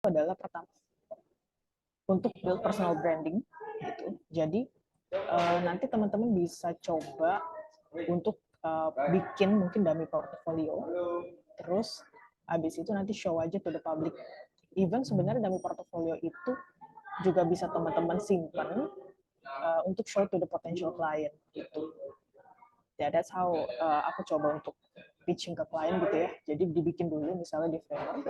adalah pertama untuk build personal branding gitu. Jadi nanti teman-teman bisa coba untuk bikin mungkin dummy portfolio, terus habis itu nanti show aja to the public. Even sebenarnya dummy portfolio itu juga bisa teman-teman simpan untuk show to the potential client gitu. Ya, that's how aku coba untuk pitching ke klien gitu ya. Jadi dibikin dulu misalnya di framework.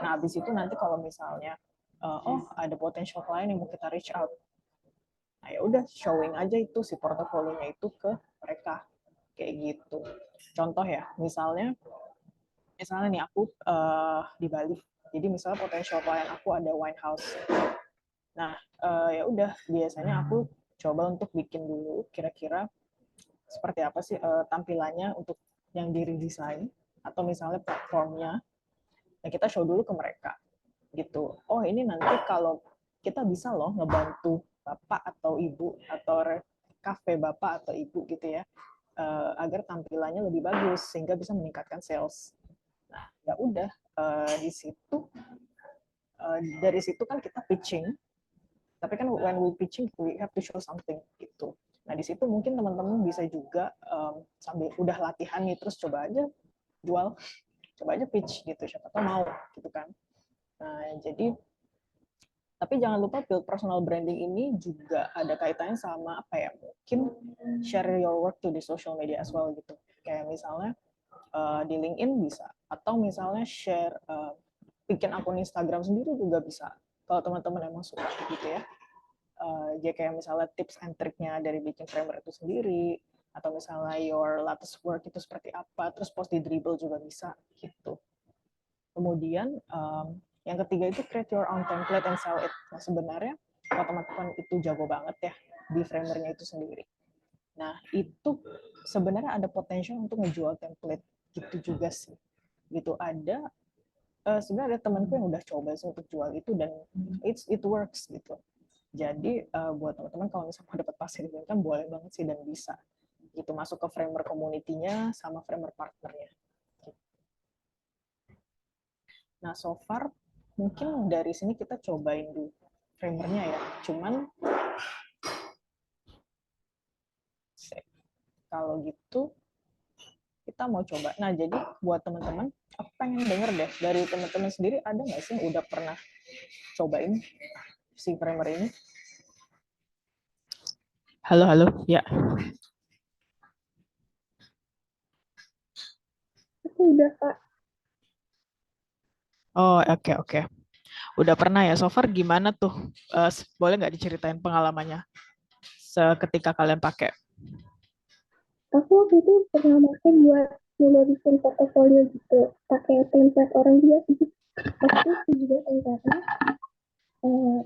Nah, habis itu nanti kalau misalnya oh ada potential client yang mau kita reach out, nah ya udah showing aja itu si portofolionya itu ke mereka kayak gitu. Contoh ya, misalnya nih aku di Bali. Jadi misalnya potential klien aku ada wine house. Nah, ya udah biasanya aku coba untuk bikin dulu kira-kira seperti apa sih tampilannya untuk yang diri desain atau misalnya platformnya. Nah, kita show dulu ke mereka gitu. Oh, ini nanti kalau kita bisa loh ngebantu bapak atau ibu atau kafe bapak atau ibu gitu ya, agar tampilannya lebih bagus sehingga bisa meningkatkan sales. Nah, ya udah di situ dari situ kan kita pitching. Tapi kan when we pitching we have to show something gitu. Nah, di situ mungkin teman-teman bisa juga sambil udah latihan nih terus coba aja jual, coba aja pitch gitu, siapa tahu mau gitu kan. Nah, jadi tapi jangan lupa build personal branding ini juga ada kaitannya sama apa ya, mungkin share your work to the social media as well gitu. Kayak misalnya di LinkedIn bisa, atau misalnya share bikin akun Instagram sendiri juga bisa. Kalau teman-teman emang suka gitu ya. Jadi kayak misalnya tips and triknya dari bikin framework itu sendiri, atau misalnya your latest work itu seperti apa, terus post di Dribbble juga bisa gitu. Kemudian yang ketiga itu create your own template and sell it. Nah, sebenarnya kalau teman-teman itu jago banget ya di framernya itu sendiri. Nah, itu sebenarnya ada potensial untuk ngejual template gitu juga sih. Gitu ada sebenarnya ada temanku yang udah coba sih untuk jual itu dan it works gitu. Jadi buat teman-teman kalau misalnya mau dapat passive income boleh banget sih dan bisa gitu masuk ke framework community-nya sama framework partnernya. Nah, so far mungkin dari sini kita cobain dulu framernya ya. Cuman kalau gitu kita mau coba. Nah, jadi buat teman-teman, aku pengen denger deh dari teman-teman sendiri ada nggak sih yang udah pernah cobain si framer ini? Halo, halo, ya. Aku udah, Kak. Oh, oke, oke. Udah pernah ya? So far gimana tuh? Boleh nggak diceritain pengalamannya seketika kalian pakai? Aku waktu itu pernah pakai buat mulai bikin portofolio gitu, pakai template orang dia sih. Waktu itu juga template-nya,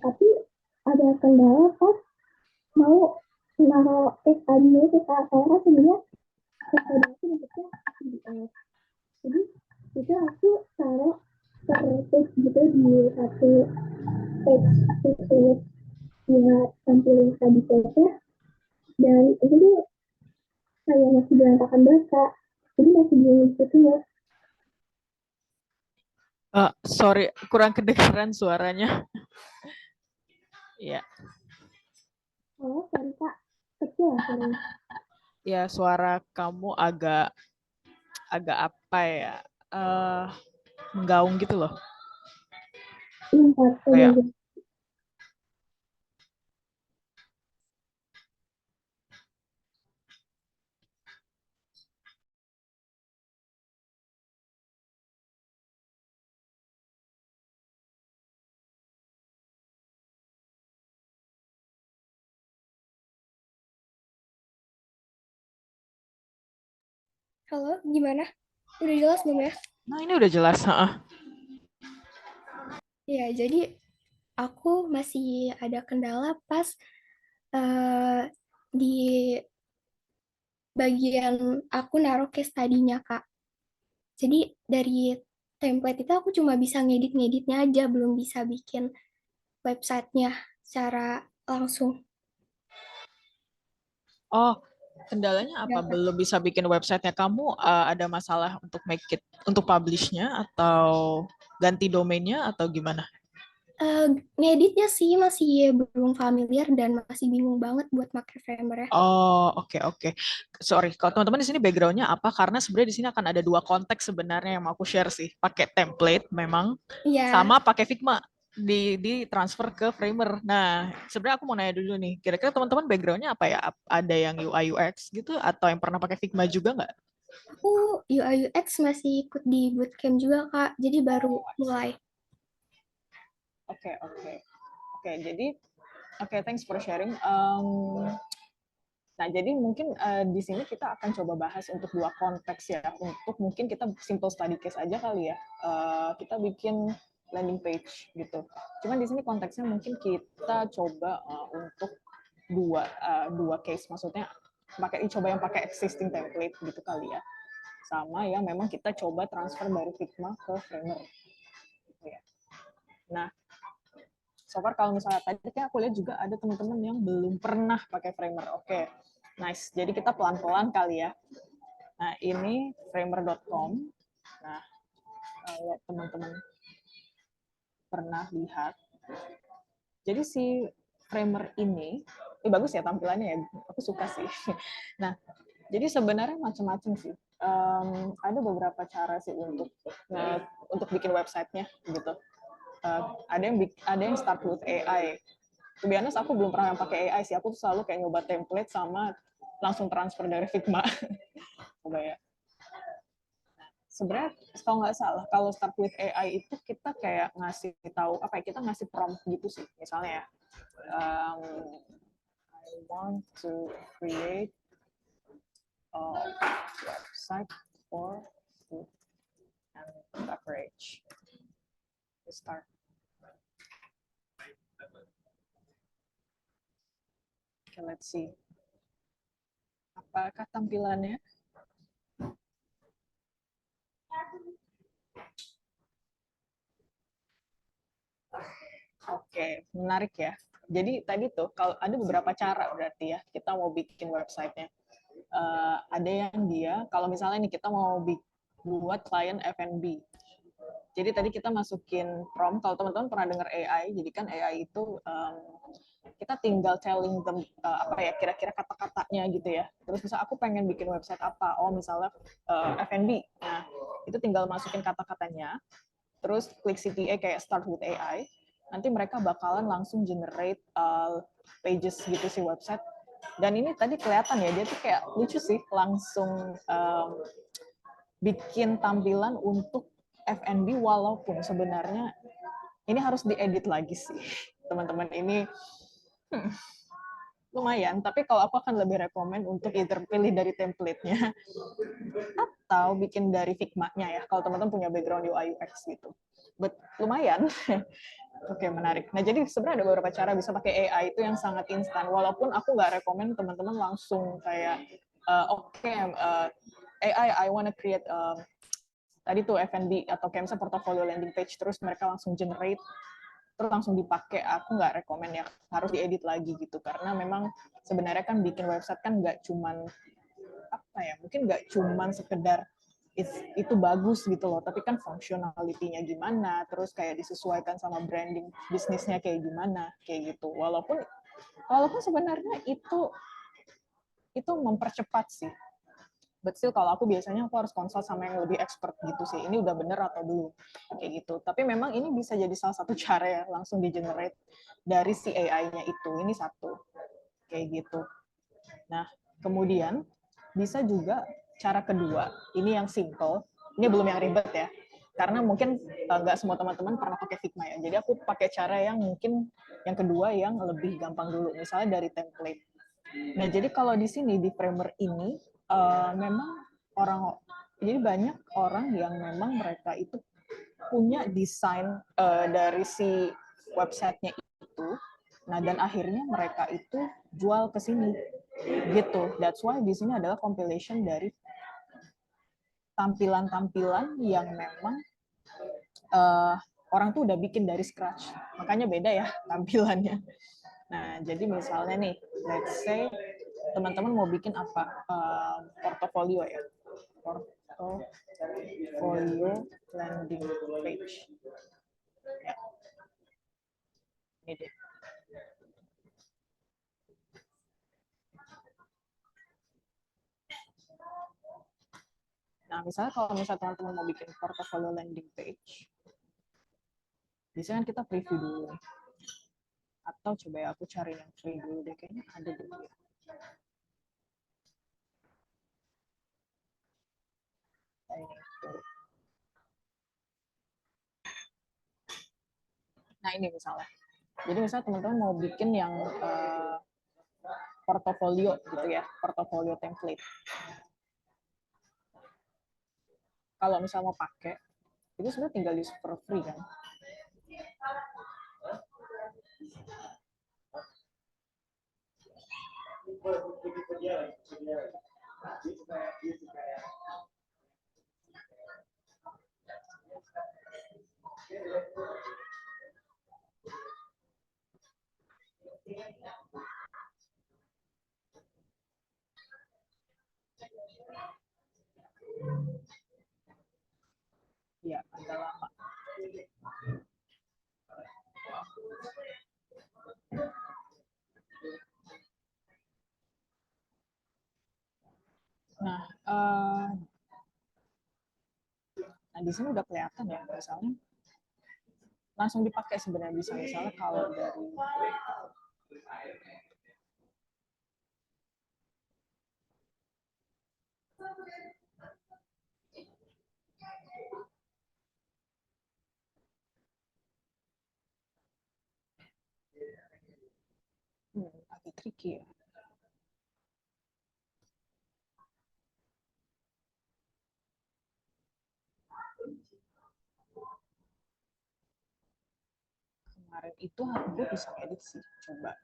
tapi ada kendala pas mau naruh case tadi itu Kak, karena sebenarnya case tadi itu bentuknya PDF. Jadi itu aku taruh per page gitu di satu page khusus buat tampilin tadi page-nya, dan itu tuh kayak masih berantakan bahasa, jadi masih bingung gitu ya. Sorry, kurang kedengeran suaranya. Ya, Oh, sorry Kak, kecil ya suaranya. ya suara kamu agak agak apa ya? eh Menggaung gitu loh. Bentar, Kayak Halo, gimana? Udah jelas belum ya? nah ini udah jelas, heeh. Ya, jadi aku masih ada kendala pas eh, di bagian aku naruh case tadinya, Kak. Jadi dari template itu aku cuma bisa ngedit-ngeditnya aja, belum bisa bikin websitenya secara langsung. Oh, kendalanya apa? Ya, Kak. Belum bisa bikin websitenya. Kamu ada masalah untuk make it, untuk publish-nya atau ganti domainnya atau gimana? Ngeditnya sih masih belum familiar dan masih bingung banget buat pakai Framer ya. Oh, oke, oke. Sorry, kalau teman-teman di sini background-nya apa? Karena sebenarnya di sini akan ada dua konteks sebenarnya yang mau aku share sih. Pakai template memang, Iya, sama pakai Figma di transfer ke Framer. Nah, sebenarnya aku mau nanya dulu nih, kira-kira teman-teman background-nya apa ya? Ada yang UI UX gitu atau yang pernah pakai Figma juga nggak? aku UI UX masih ikut di bootcamp juga Kak, jadi baru mulai. Oke, oke. Oke, jadi oke, thanks for sharing. Nah, jadi mungkin di sini kita akan coba bahas untuk dua konteks ya. Untuk mungkin kita simple study case aja kali ya. Kita bikin landing page gitu. Cuman di sini konteksnya mungkin kita coba untuk dua case, maksudnya coba yang pakai existing template gitu kali ya. Sama yang memang kita coba transfer dari Figma ke Framer. Gitu ya. Nah, so far kalau misalnya tadi kan aku lihat juga ada teman-teman yang belum pernah pakai Framer. Oke, nice. Jadi kita pelan-pelan kali ya. Nah, ini framer.com. Nah, kalau teman-teman pernah lihat. Jadi si Framer ini bagus ya tampilannya ya. Aku suka sih. Nah, jadi sebenarnya macam-macam sih. Ada beberapa cara sih untuk bikin websitenya gitu. Ada yang start with AI. To be honest, aku belum pernah pakai AI sih. Aku tuh selalu kayak nyoba template sama langsung transfer dari Figma. Coba ya. Sebenarnya kalau nggak salah, kalau start with AI itu kita kayak ngasih tahu apa ya, kita ngasih prompt gitu sih. Misalnya ya, um, I want to create a website for food and beverage. Start. Okay, let's see. Apakah tampilannya? Oke, menarik ya. Jadi tadi tuh kalau ada beberapa cara berarti ya kita mau bikin websitenya. Ada yang dia kalau misalnya nih kita mau buat klien F&B. Jadi tadi kita masukin prompt. Kalau teman-teman pernah dengar AI, jadi kan AI itu kita tinggal telling them apa ya kira-kira kata-katanya gitu ya. Terus misal aku pengen bikin website apa, oh misalnya F&B. Nah itu tinggal masukin kata-katanya. Terus klik CTA kayak start with AI. Nanti mereka bakalan langsung generate pages gitu sih website. Dan ini tadi kelihatan ya dia tuh kayak lucu sih langsung bikin tampilan untuk F&B walaupun sebenarnya ini harus diedit lagi sih teman-teman ini lumayan tapi kalau aku akan lebih rekomen untuk either pilih dari template-nya atau bikin dari Figma-nya ya kalau teman-teman punya background UI UX gitu but lumayan. Oke, menarik. Nah, jadi sebenarnya ada beberapa cara bisa pakai AI itu yang sangat instan. Walaupun aku nggak rekomen teman-teman langsung kayak, AI, I wanna create tadi tuh F&B atau kayak misalnya portfolio landing page terus mereka langsung generate terus langsung dipakai, aku nggak rekomen ya, harus diedit lagi gitu karena memang sebenarnya kan bikin website kan nggak cuman apa ya, mungkin nggak cuman sekedar itu bagus gitu loh, tapi kan functionality-nya gimana, terus kayak disesuaikan sama branding bisnisnya kayak gimana, kayak gitu. Walaupun sebenarnya itu mempercepat sih. But still kalau aku biasanya aku harus konsult sama yang lebih expert gitu sih. Ini udah bener atau belum kayak gitu. Tapi memang ini bisa jadi salah satu cara ya langsung di generate dari si AI-nya itu. Ini satu kayak gitu. Nah, kemudian bisa juga cara kedua. Ini yang simple. Ini belum yang ribet ya. Karena mungkin nggak semua teman-teman pernah pakai Figma ya. Jadi aku pakai cara yang mungkin yang kedua yang lebih gampang dulu. Misalnya dari template. Nah, jadi kalau di sini di Framer ini memang jadi banyak orang yang memang mereka itu punya desain dari si websitenya itu. Nah, dan akhirnya mereka itu jual ke sini. Gitu. That's why di sini adalah compilation dari tampilan-tampilan yang memang orang tuh udah bikin dari scratch. Makanya beda ya tampilannya. Nah, jadi misalnya nih, let's say teman-teman mau bikin apa? Portofolio ya. Portofolio landing page. Ya. Ini deh. Nah, misalnya kalau misalnya teman-teman mau bikin portfolio landing page, biasanya kan kita preview dulu. Atau coba ya aku cari yang free dulu deh, kayaknya ada dulu ya. Nah, ini misalnya. Jadi misalnya teman-teman mau bikin yang portofolio gitu ya, portofolio template. Kalau misalnya mau pakai, itu sebenarnya tinggal use for free kan. Ya, agak lama. Nah, di sini udah kelihatan ya, misalnya langsung dipakai sebenarnya bisa. Misalnya kalau dari agak tricky ya. Kemarin itu aku bisa edit sih, coba.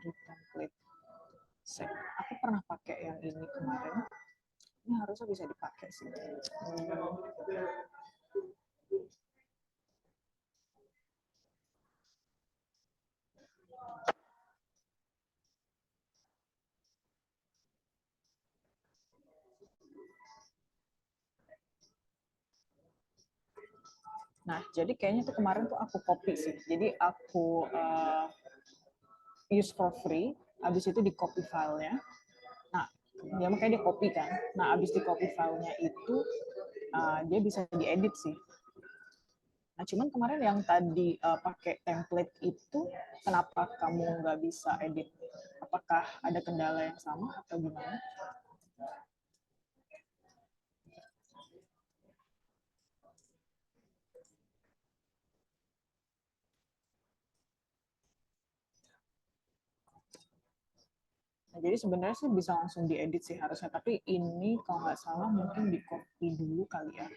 Template set. Aku pernah pakai yang ini kemarin. Ini harusnya bisa dipakai sih. Nah, jadi kayaknya tuh kemarin tuh aku copy sih. Jadi aku use for free, habis itu di copy filenya. Nah, dia makanya dia copy kan. Nah, habis di copy filenya itu dia bisa diedit sih. Nah, cuman kemarin yang tadi pakai template itu, kenapa kamu nggak bisa edit? Apakah ada kendala yang sama atau gimana? Nah, jadi sebenarnya sih bisa langsung diedit sih harusnya, tapi ini kalau nggak salah mungkin di copy dulu kali ya.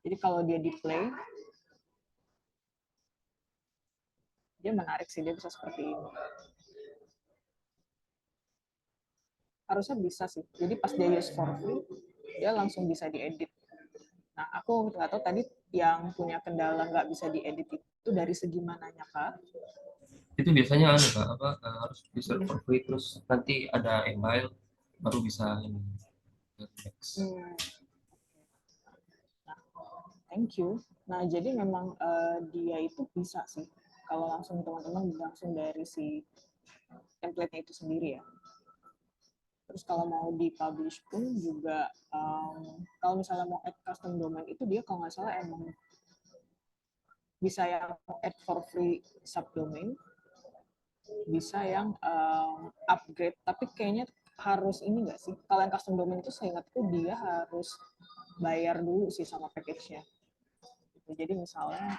Jadi kalau dia di play, dia menarik sih, dia bisa seperti ini. Harusnya bisa sih. Jadi pas dia use for free, dia langsung bisa diedit. Nah, aku nggak tahu tadi yang punya kendala nggak bisa diedit itu dari segi mananya, Kak? Itu biasanya Kak, harus di server for free terus nanti ada email baru bisa ini. Nah, thank you. Nah, jadi memang dia itu bisa sih kalau langsung teman-teman langsung dari si template-nya itu sendiri ya. Terus kalau mau di-publish pun juga, kalau misalnya mau add custom domain itu dia kalau nggak salah emang bisa yang add for free subdomain, bisa yang upgrade, tapi kayaknya harus ini nggak sih? Kalau yang custom domain itu saya ingatku dia harus bayar dulu sih sama package-nya. Jadi misalnya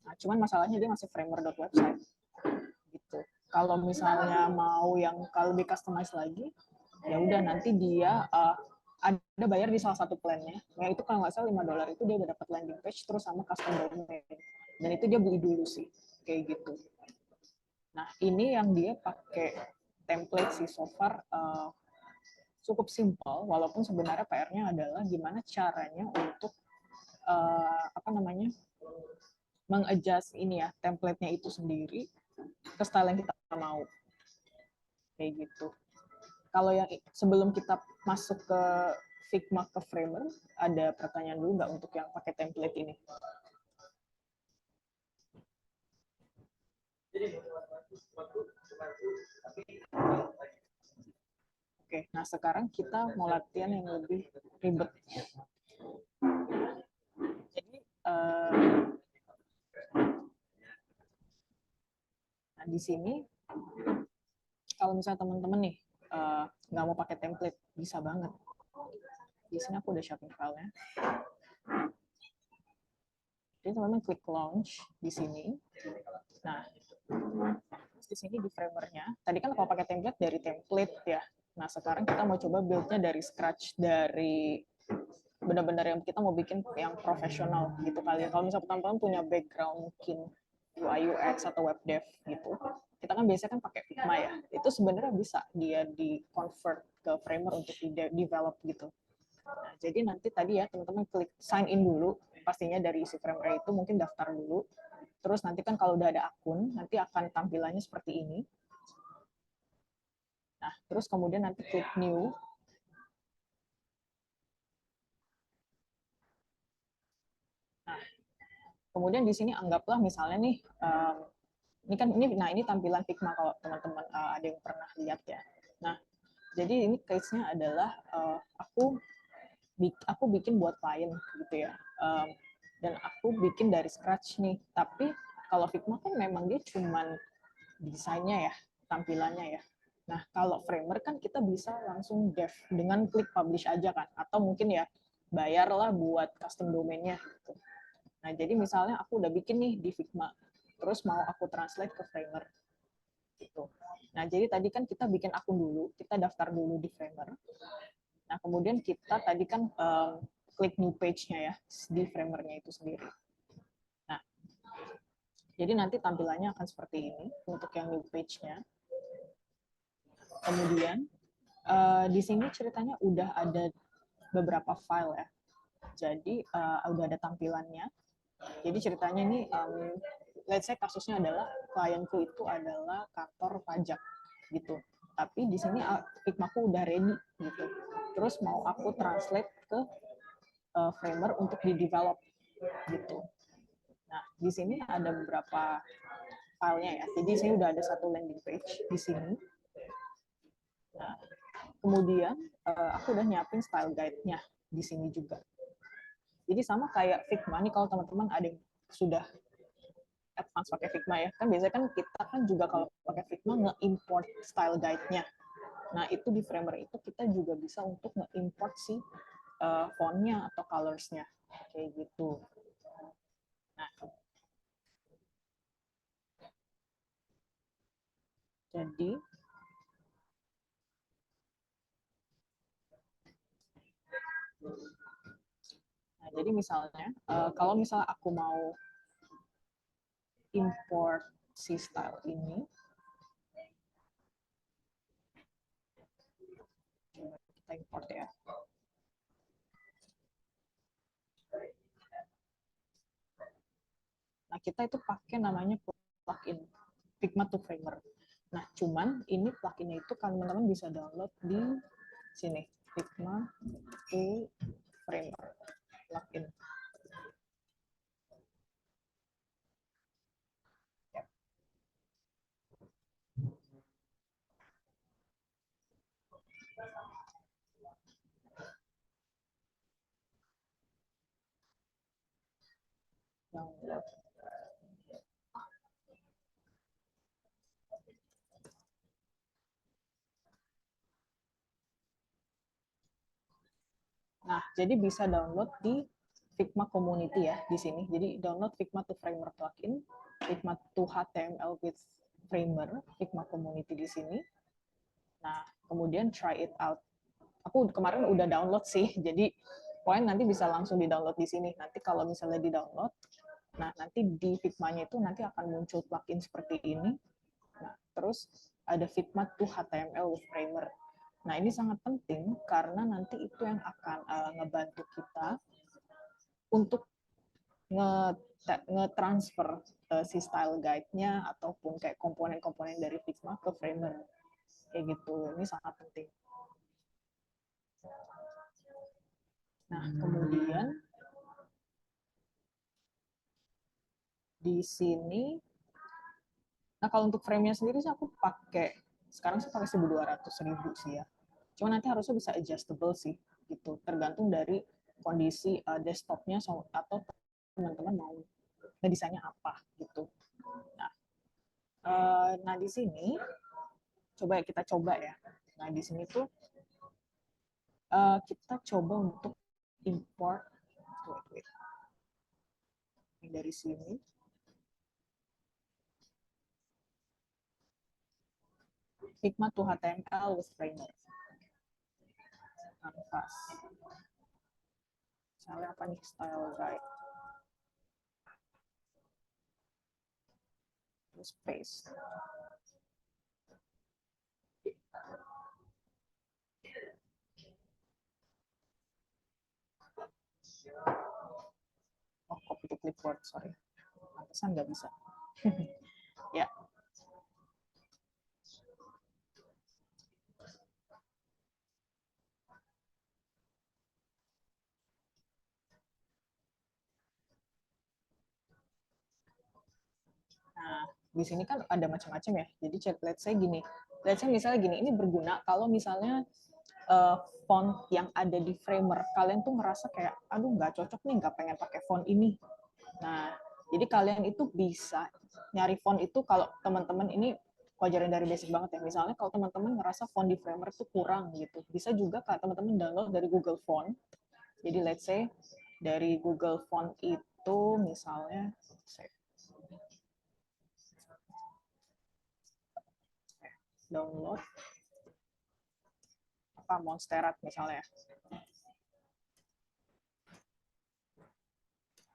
nah, cuman masalahnya dia masih framer.website gitu. Kalau misalnya mau yang kalau lebih customize lagi, ya udah nanti dia ada bayar di salah satu plan-nya. Nah, itu kalau nggak salah $5 itu dia udah dapat landing page terus sama custom domain. Dan itu dia beli dulu sih. kayak gitu. Nah, ini yang dia pakai template sih so far cukup simpel, walaupun sebenarnya PR-nya adalah gimana caranya untuk mengadjust ini ya, template-nya itu sendiri ke style yang kita mau. Kayak gitu. Kalau yang sebelum kita masuk ke Figma ke Framer, ada pertanyaan dulu nggak untuk yang pakai template ini? Oke, nah sekarang kita mau latihan yang lebih ribet. Jadi, nah di sini, kalau misalnya teman-teman nih nggak mau pakai template, bisa banget. Di sini aku udah siapin filenya. Jadi teman-teman klik launch di sini. Nah, di sini di framernya, tadi kan kalau pakai template dari template ya. Nah, sekarang kita mau coba build-nya dari scratch, dari benar-benar yang kita mau bikin yang profesional gitu kali ya. Kalau misalnya teman-teman punya background mungkin UI UX atau web dev gitu, kita kan biasanya kan pakai Figma ya. Itu sebenarnya bisa dia di convert ke Framer untuk di develop gitu. Nah, jadi nanti tadi ya teman-teman klik sign in dulu, pastinya dari isi Framer itu mungkin daftar dulu. Terus nanti kan kalau udah ada akun, nanti akan tampilannya seperti ini. Nah, terus kemudian nanti klik new. Nah, kemudian di sini anggaplah misalnya nih, ini tampilan Figma kalau teman-teman ada yang pernah lihat ya. Nah, jadi ini case-nya adalah aku bikin buat klien gitu ya. Dan aku bikin dari scratch nih. Tapi kalau Figma kan memang dia cuman desainnya ya, tampilannya ya. Nah, kalau Framer kan kita bisa langsung dev dengan klik publish aja kan. Atau mungkin ya bayarlah buat custom domainnya gitu. Nah, jadi misalnya aku udah bikin nih di Figma, terus mau aku translate ke Framer gitu. Nah, jadi tadi kan kita bikin akun dulu, kita daftar dulu di Framer. Nah, kemudian kita tadi kan klik new page-nya ya di Framer-nya itu sendiri. Nah, jadi nanti tampilannya akan seperti ini untuk yang new page-nya. Kemudian di sini ceritanya udah ada beberapa file ya. Jadi udah ada tampilannya. Jadi ceritanya ini, let's say kasusnya adalah klienku itu adalah kantor pajak gitu. Tapi di sini Figmaku udah ready gitu. Terus mau aku translate ke Framer untuk di-develop gitu. Nah, di sini ada beberapa filenya ya. Jadi di sini udah ada satu landing page di sini. Nah, kemudian aku udah nyiapin style guide-nya di sini juga. Jadi sama kayak Figma nih, kalau teman-teman ada yang sudah advance pakai Figma ya, kan biasanya kan kita kan juga kalau pakai Figma nge-import style guide-nya. Nah, itu di Framer itu kita juga bisa untuk nge-import si font-nya atau colors-nya. Kayak gitu. Nah, jadi misalnya, kalau misalnya aku mau import si style ini, kita import ya. Nah, kita itu pakai namanya plugin Figma to Framer. Nah, cuman ini pluginnya itu kan teman-teman bisa download di sini, Figma to Framer plugin. Download. Nah, jadi bisa download di Figma Community ya di sini. Jadi download Figma to Framer plugin, Figma to HTML with Framer, Figma Community di sini. Nah, kemudian try it out. Aku kemarin udah download sih, jadi pokoknya nanti bisa langsung di-download di sini. Nanti kalau misalnya di-download, Nah, nanti di Figma-nya itu nanti akan muncul plugin seperti ini. Nah, terus ada Figma to HTML with Framer. Nah, ini sangat penting karena nanti itu yang akan ngebantu kita untuk nge-transfer si style guide-nya ataupun kayak komponen-komponen dari Figma ke Framer. Kayak gitu. Ini sangat penting. Nah, kemudian di sini, nah kalau untuk frame-nya sendiri sih aku pakai, sekarang sih pakai 1.200 sih ya. Cuma nanti harusnya bisa adjustable sih, gitu. Tergantung dari kondisi desktopnya atau teman-teman mau ngedesainnya apa, gitu. Nah di sini, kita coba ya. Nah di sini tuh kita coba untuk import, wait. Dari sini, Figma to HTML with Framer. Canvas. Misalnya apa nih, style guide. Terus paste. Oh, copy to clipboard, sorry. Pantesan nggak bisa. Ya. Nah, di sini kan ada macam-macam ya. Jadi let's say gini. Let's say misalnya gini, ini berguna kalau misalnya font yang ada di Framer, kalian tuh ngerasa kayak, aduh nggak cocok nih, nggak pengen pakai font ini. Nah, jadi kalian itu bisa nyari font itu kalau teman-teman ini pelajaran dari basic banget ya. Misalnya kalau teman-teman ngerasa font di Framer itu kurang gitu, bisa juga kalau teman-teman download dari Google Font. Jadi let's say dari Google Font itu misalnya download apa Monsterat misalnya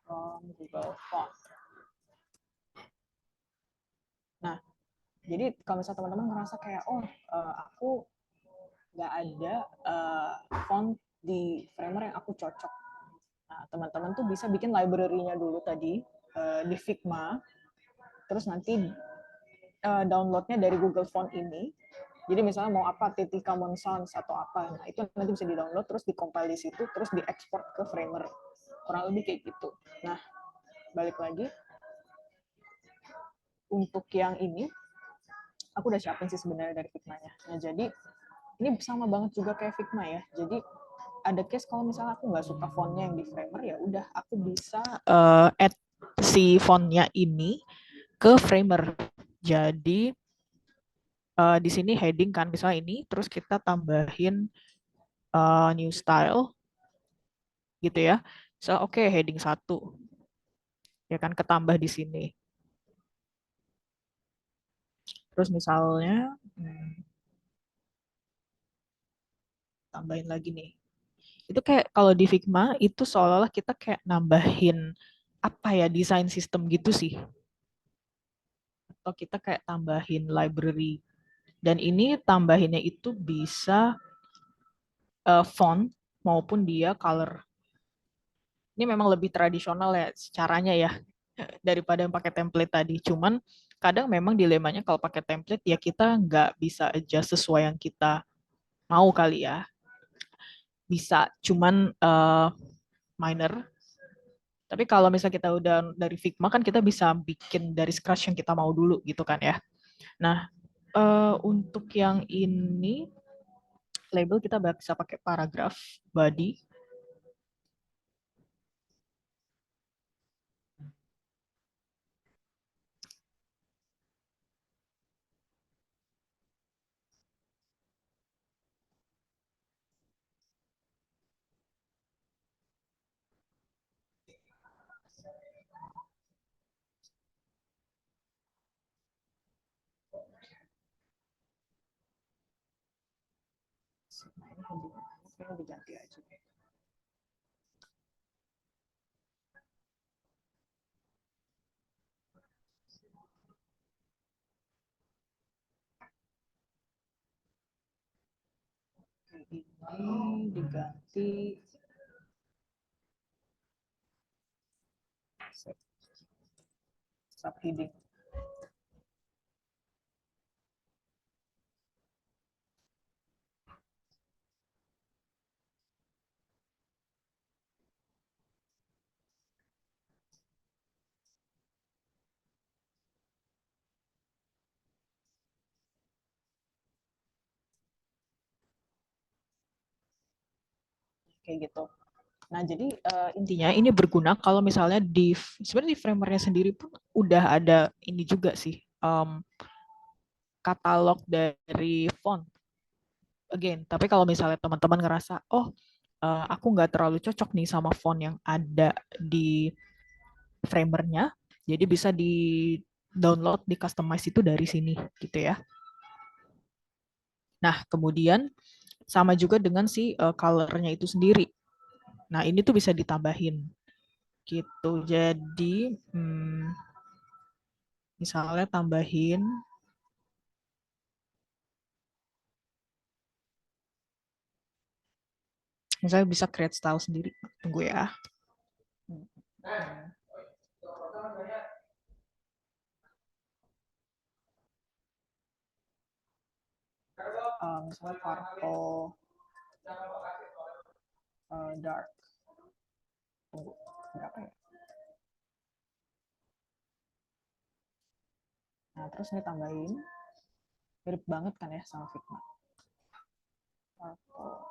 from Google Font. Nah, jadi kalau misalnya teman-teman ngerasa kayak aku nggak ada font di Framer yang aku cocok. Nah, teman-teman tuh bisa bikin library-nya dulu tadi di Figma, terus nanti download-nya dari Google Font ini. Jadi misalnya mau apa, TT Common Sans atau apa, nah itu nanti bisa di-download, terus di-compile di situ, terus di-export ke Framer. Kurang lebih kayak gitu. Nah, balik lagi. Untuk yang ini, aku udah siapin sih sebenarnya dari Figma-nya. Nah, jadi ini sama banget juga kayak Figma ya. Jadi ada case kalau misalnya aku nggak suka fontnya yang di Framer, ya udah aku bisa add si fontnya ini ke Framer. Jadi di sini heading kan misalnya ini, terus kita tambahin new style gitu ya. So oke, heading 1 ya kan ketambah di sini. Terus misalnya tambahin lagi nih. Itu kayak kalau di Figma itu seolah-olah kita kayak nambahin apa ya, desain sistem gitu sih. Atau kita kayak tambahin library. Dan ini tambahinnya itu bisa font maupun dia color. Ini memang lebih tradisional ya caranya ya daripada yang pakai template tadi. Cuman kadang memang dilemanya kalau pakai template ya kita nggak bisa adjust sesuai yang kita mau kali ya. Bisa, cuman minor. Tapi kalau misalnya kita udah dari Figma kan kita bisa bikin dari scratch yang kita mau dulu gitu kan ya. Nah, untuk yang ini label kita bisa pakai paragraf, body. Nah, ini heading diganti aja. ini diganti subheading. Kayak gitu. Nah, jadi intinya ini berguna kalau misalnya sebenarnya di framernya sendiri pun udah ada ini juga sih, katalog dari font. Again, tapi kalau misalnya teman-teman ngerasa, oh aku nggak terlalu cocok nih sama font yang ada di framernya, jadi bisa di download, di customize itu dari sini gitu ya. Nah, kemudian sama juga dengan si color-nya itu sendiri. Nah, ini tuh bisa ditambahin gitu. Jadi misalnya tambahin, misalnya bisa create style sendiri. Tunggu ya. Misalnya purple dark. Tunggu, berapa ya? Nah, terus ini tambahin. Mirip banget kan ya sama Figma. Purple.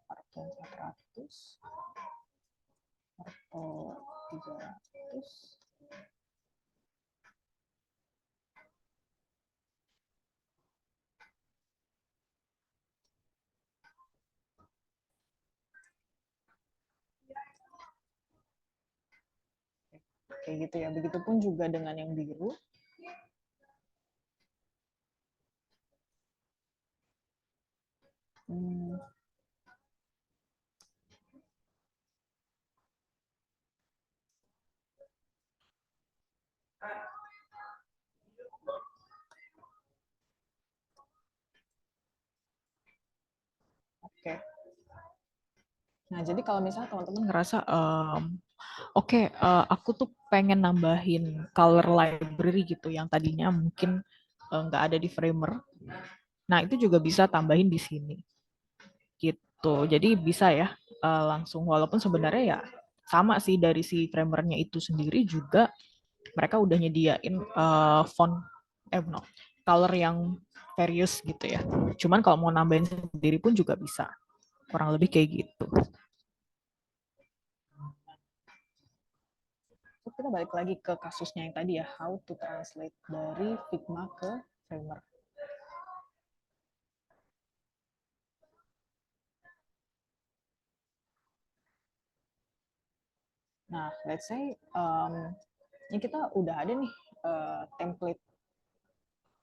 Purple 400. Purple 300. Kayak gitu ya. Begitupun juga dengan yang biru. Oke. Nah, jadi kalau misalnya teman-teman ngerasa, oke, aku tuh pengen nambahin color library gitu, yang tadinya mungkin nggak ada di Framer. Nah, itu juga bisa tambahin di sini. Gitu. Jadi bisa ya langsung, walaupun sebenarnya ya sama sih dari si Framernya itu sendiri juga mereka udah nyediain font, no, color yang various gitu ya. Cuman kalau mau nambahin sendiri pun juga bisa. Kurang lebih kayak gitu. Kita balik lagi ke kasusnya yang tadi ya, how to translate dari Figma ke Framer. Nah, let's say ini kita udah ada nih template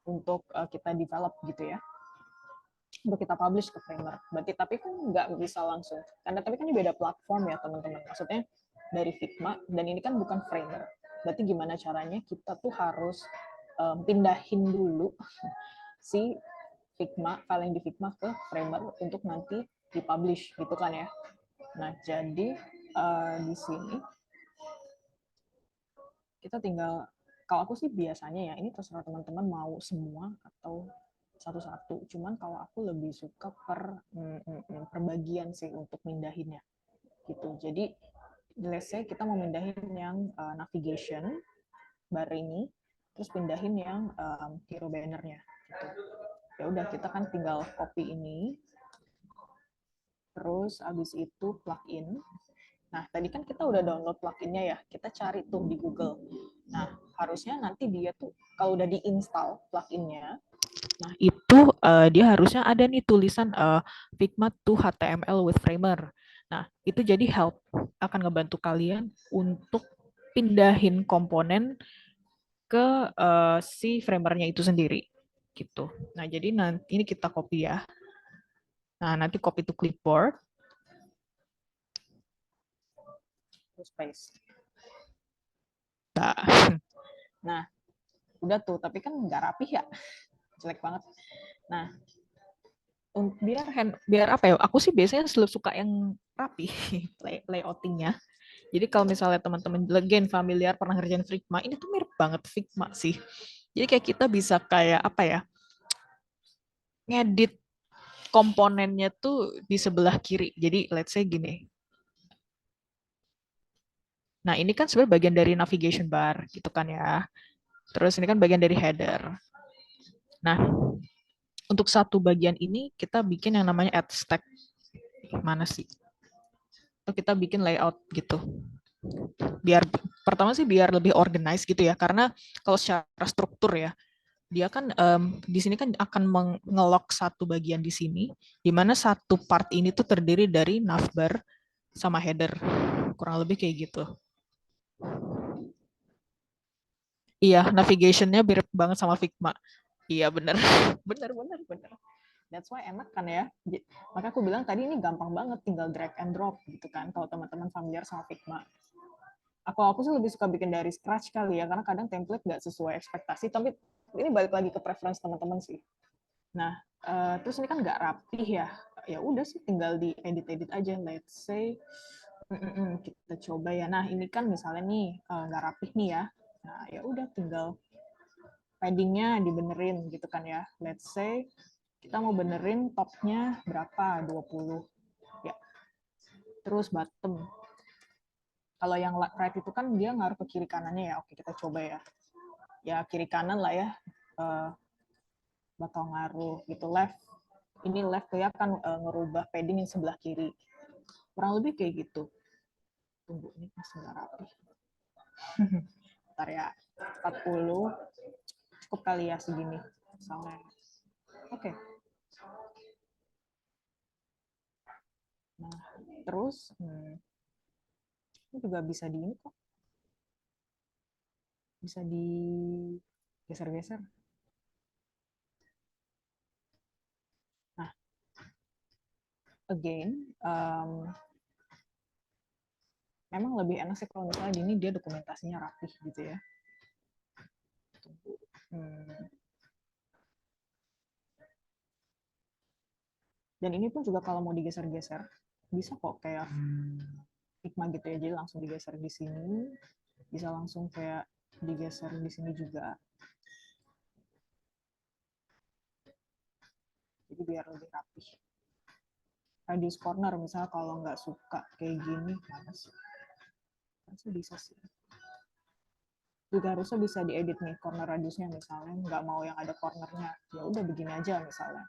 untuk kita develop gitu ya, untuk kita publish ke Framer. Berarti tapi kan nggak bisa langsung, karena tapi kan ini beda platform ya teman-teman. Maksudnya dari Figma dan ini kan bukan Framer. Berarti gimana caranya kita tuh harus pindahin dulu si Figma, file yang di Figma ke Framer untuk nanti dipublish gitu kan ya. Nah, jadi di sini kita tinggal, kalau aku sih biasanya ya, ini terserah teman-teman mau semua atau satu-satu. Cuman kalau aku lebih suka per bagian sih untuk mindahinnya gitu. Jadi let's say kita mau mindahin yang navigation bar ini, terus pindahin yang hero bannernya gitu. Ya udah, kita kan tinggal copy ini, terus abis itu plugin. Nah, tadi kan kita udah download pluginnya ya, kita cari tuh di Google. Nah, harusnya nanti dia tuh kalau udah diinstal pluginnya, nah itu dia harusnya ada nih tulisan Figma to HTML with Framer. Nah, itu jadi help, akan ngebantu kalian untuk pindahin komponen ke si framernya itu sendiri gitu. Nah, jadi nanti ini kita copy ya. Nah, nanti copy to clipboard, terus paste. Nah, nah, udah tuh, tapi kan nggak rapih ya, jelek banget. Nah, biar apa ya? Aku sih biasanya selalu suka yang rapi layoutingnya. Jadi kalau misalnya teman-teman legend familiar pernah ngerjain Figma, ini tuh mirip banget Figma sih. Jadi kayak kita bisa kayak apa ya? Ngedit komponennya tuh di sebelah kiri. Jadi let's say gini. Nah, ini kan sebenarnya bagian dari navigation bar gitu kan ya. Terus ini kan bagian dari header. Nah, untuk satu bagian ini kita bikin yang namanya add stack. Mana sih? Atau kita bikin layout gitu. Biar pertama sih biar lebih organized gitu ya, karena kalau secara struktur ya, dia kan di sini kan akan mengelok satu bagian di sini, di mana satu part ini tuh terdiri dari navbar sama header, kurang lebih kayak gitu. Iya, navigationnya mirip banget sama Figma. Iya bener, bener. That's why enak kan ya. Maka aku bilang tadi ini gampang banget, tinggal drag and drop gitu kan. Kalau teman-teman familiar sama Figma. Aku sih lebih suka bikin dari scratch kali ya, karena kadang template nggak sesuai ekspektasi. Tapi ini balik lagi ke preference teman-teman sih. Nah, terus ini kan nggak rapih ya. Ya udah sih, tinggal di edit-edit aja. Let's say kita coba ya. Nah, ini kan misalnya nih nggak rapih nih ya. Nah, ya udah tinggal paddingnya dibenerin gitu kan ya. Let's say kita mau benerin topnya berapa, 20 ya. Terus bottom, kalau yang right itu kan dia ngaruh ke kiri kanannya ya. Oke, kita coba ya. Ya kiri kanan lah ya, bakal ngaruh gitu. Left, ini left ya kan ngerubah padding yang sebelah kiri. Kurang lebih kayak gitu. Tunggu, ini masih nggak rapi. Bentar ya, 40 cukup kali ya segini misalnya. Oke. Nah, terus ini juga bisa di ini kok. Bisa digeser-geser. Nah, again, memang lebih enak sih kalau misalnya ini dia dokumentasinya rapih gitu ya. Dan ini pun juga kalau mau digeser-geser, bisa kok kayak Figma gitu ya, jadi langsung digeser di sini, bisa langsung kayak digeser di sini juga. Jadi biar lebih rapih. Radius corner misalnya kalau nggak suka kayak gini, mana sih? Harusnya bisa sih. Juga harusnya bisa diedit nih corner radiusnya misalnya, nggak mau yang ada cornernya, ya udah begini aja misalnya.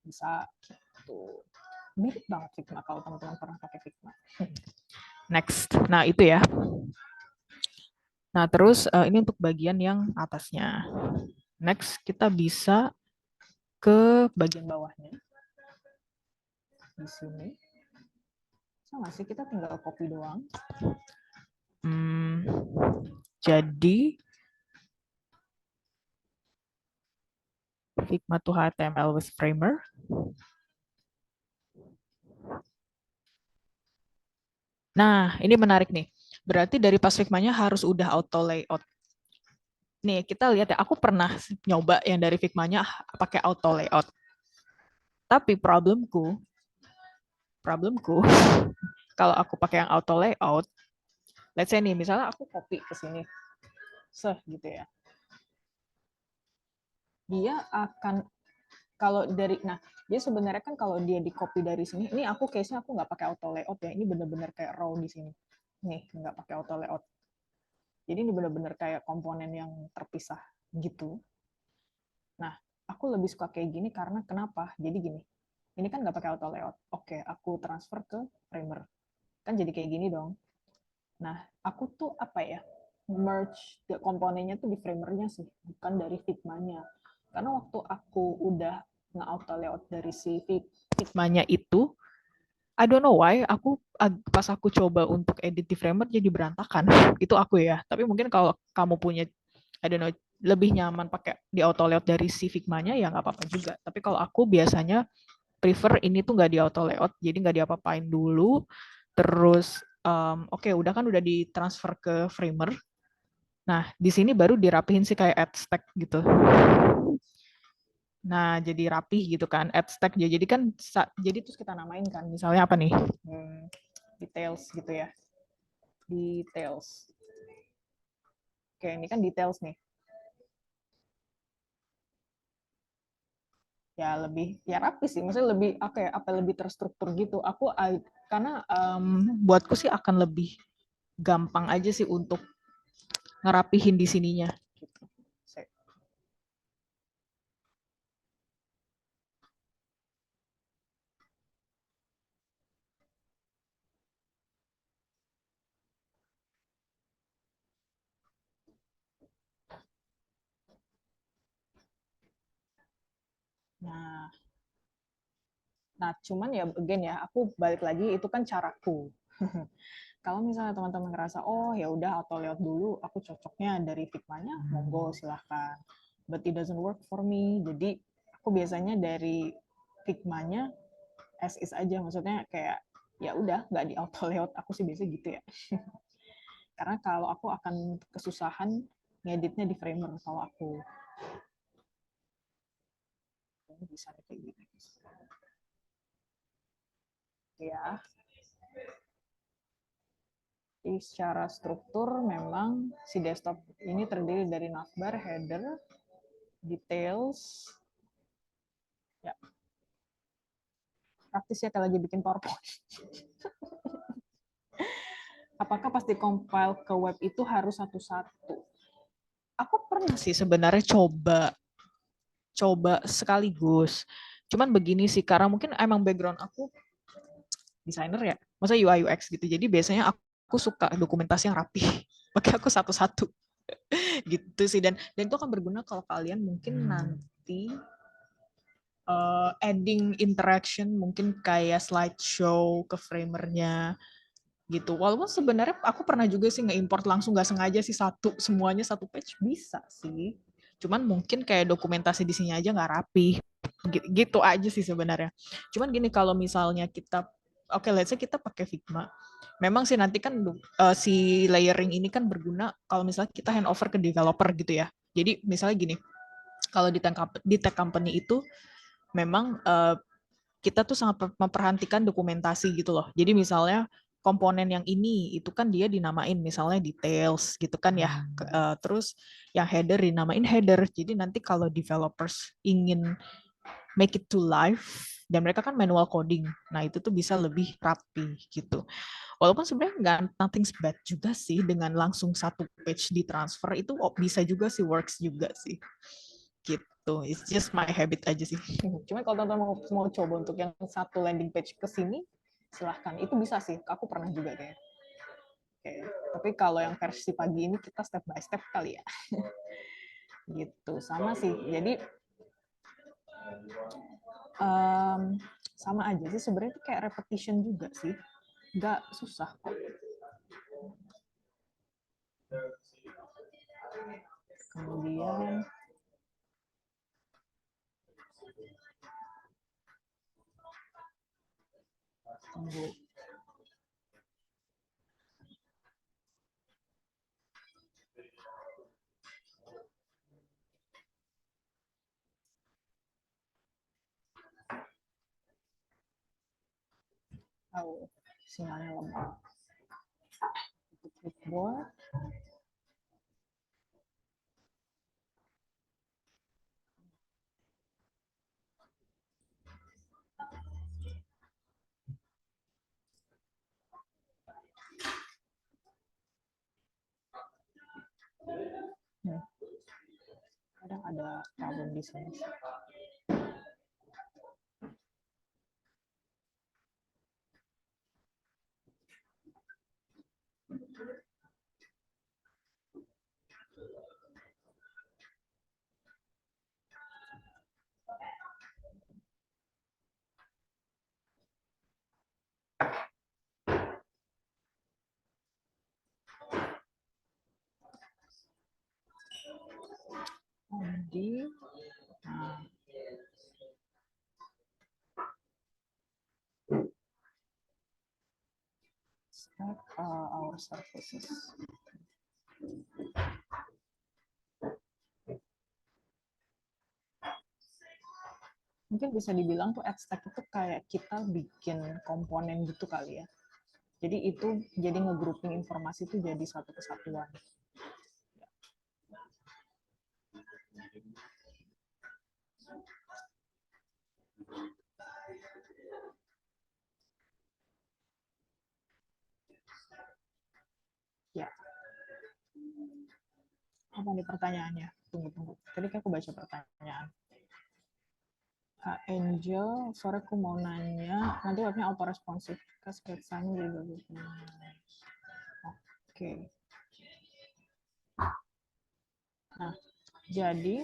Bisa gitu. Mirip banget Figma kalau teman-teman pernah pakai Figma. Next. Nah, itu ya. Nah, terus ini untuk bagian yang atasnya. Next, kita bisa ke bagian bawahnya. Di sini. Sama sih, kita tinggal copy doang. Jadi, Figma to HTML with Framer. Nah, ini menarik nih. Berarti dari pas Figma-nya harus udah auto layout. Nih, kita lihat ya. Aku pernah nyoba yang dari Figma-nya pakai auto layout. Tapi problemku, kalau aku pakai yang auto layout, let's say nih, misalnya aku copy ke sini. Gitu ya. Dia akan, kalau dari, nah, dia sebenarnya kan kalau dia di copy dari sini, ini aku case-nya aku nggak pakai auto layout ya, ini bener-bener kayak raw di sini. Nih, nggak pakai auto layout. Jadi ini bener-bener kayak komponen yang terpisah gitu. Nah, aku lebih suka kayak gini karena kenapa? Jadi gini, ini kan nggak pakai auto layout. Oke, aku transfer ke Framer. Kan jadi kayak gini dong. Nah, aku tuh apa ya, merge komponennya tuh di framernya sih, bukan dari Figma-nya. Karena waktu aku udah nge-auto layout dari si Figma-nya itu, I don't know why, pas aku coba untuk edit di Framer jadi berantakan. Itu aku ya. Tapi mungkin kalau kamu punya, I don't know, lebih nyaman pakai di auto layout dari si Figma-nya ya nggak apa-apa juga. Tapi kalau aku biasanya prefer ini tuh nggak di auto layout, jadi nggak diapa-apain dulu. Terus oke, udah kan udah ditransfer ke Framer. Nah, di sini baru dirapihin sih kayak add stack gitu. Nah, jadi rapih gitu kan, add stack. Jadi kan, jadi terus kita namain kan, misalnya apa nih? Details gitu ya. Details. Oke, ini kan details nih. Ya lebih, ya rapi sih. Maksudnya lebih, apa lebih terstruktur gitu. Karena buatku sih akan lebih gampang aja sih untuk ngerapihin di sininya. Gitu. Nah, cuman ya again ya, aku balik lagi itu kan caraku. Kalau misalnya teman-teman ngerasa, oh ya udah auto layout dulu, aku cocoknya dari Figma-nya, monggo silahkan. But it doesn't work for me. Jadi aku biasanya dari Figma-nya as is aja, maksudnya kayak ya udah nggak di auto layout. Aku sih biasa gitu ya. Karena kalau aku akan kesusahan ngeditnya di Framer kalau aku bisa kayak gitu. Ya. Jadi secara struktur memang si desktop ini terdiri dari navbar, header, details, ya praktis ya kalau lagi bikin PowerPoint. Apakah pasti compile ke web itu harus satu-satu? Aku pernah sih sebenarnya coba sekaligus. Cuman begini sih, karena mungkin emang background aku desainer ya, masa UI UX gitu. Jadi biasanya aku suka dokumentasi yang rapi. Pakai aku satu-satu gitu sih, dan itu akan berguna kalau kalian mungkin nanti adding interaction, mungkin kayak slideshow ke framernya gitu. Walaupun sebenarnya aku pernah juga sih nge-import langsung, nggak sengaja sih semuanya satu page bisa sih. Cuman mungkin kayak dokumentasi di sini aja nggak rapi. Gitu aja sih sebenarnya. Cuman gini, kalau misalnya kita, oke, let's say kita pakai Figma. Memang sih nanti kan si layering ini kan berguna kalau misalnya kita handover ke developer gitu ya. Jadi misalnya gini, kalau di tech company itu memang kita tuh sangat memperhatikan dokumentasi gitu loh. Jadi misalnya komponen yang ini itu kan dia dinamain misalnya details gitu kan ya. Terus yang header dinamain header. Jadi nanti kalau developers ingin make it to life, dan mereka kan manual coding. Nah, itu tuh bisa lebih rapi gitu. Walaupun sebenarnya nggak nothing bad juga sih dengan langsung satu page di transfer, itu bisa juga sih, works juga sih. Gitu. It's just my habit aja sih. Cuma kalau teman-teman mau coba untuk yang satu landing page ke sini, silahkan. Itu bisa sih. Aku pernah juga kayak. Oke. Tapi kalau yang versi pagi ini kita step by step kali ya. Gitu. Sama sih. Jadi sama aja sih. Sebenarnya itu kayak repetition juga sih. Nggak susah kok. Kemudian tunggu. Oh, sinyalnya lemah. Clipboard. Kadang ada problem di sini. Di, nah, stack our services. Mungkin bisa dibilang tuh stack itu kayak kita bikin komponen gitu kali ya. Jadi itu jadi nge-grouping informasi itu jadi satu kesatuan. Ya. Apa nih pertanyaannya? Tunggu. Tadi aku baca pertanyaan. Angel, sore aku mau nanya, nanti webnya auto responsif, ke sketsanya jadi bagus. Oke. Nah, jadi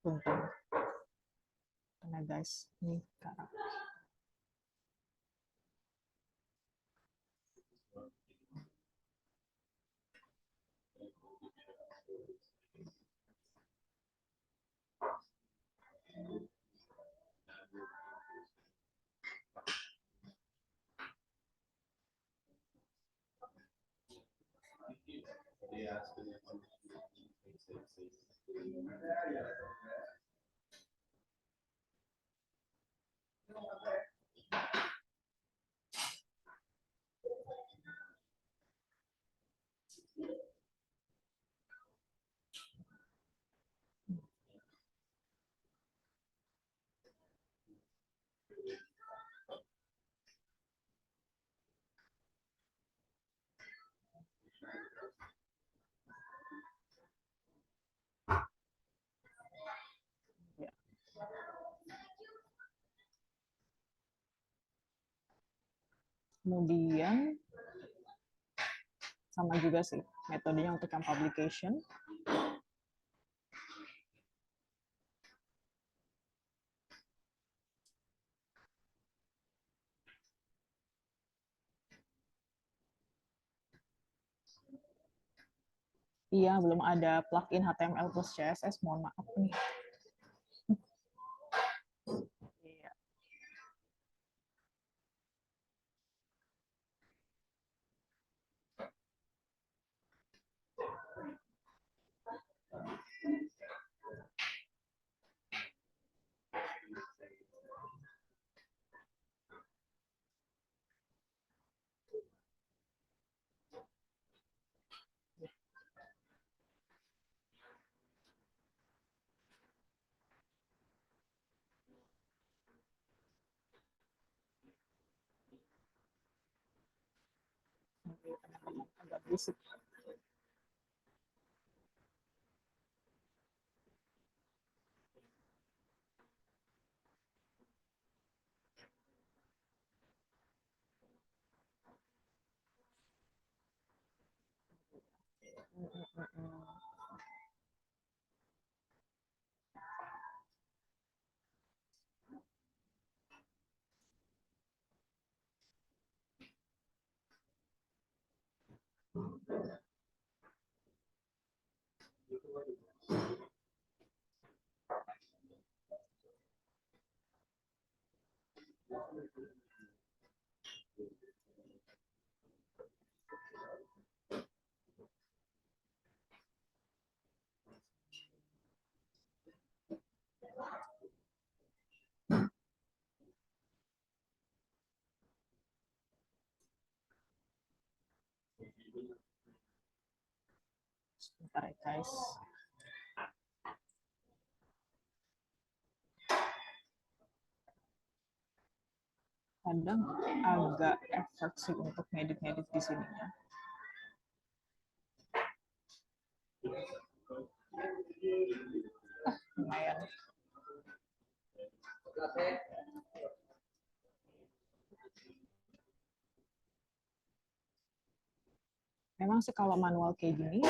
tunggu. Karena guys, ini karakter. Ya. Kemudian sama juga sih metodenya untuk yang publication. Iya, belum ada plugin HTML plus CSS, mohon maaf nih. Iya. Agak berisik. Sebentar ya guys. Kadang agak effort sih untuk ngedit-ngedit di sininya. Lumayan. memang sih kalau manual kayak gini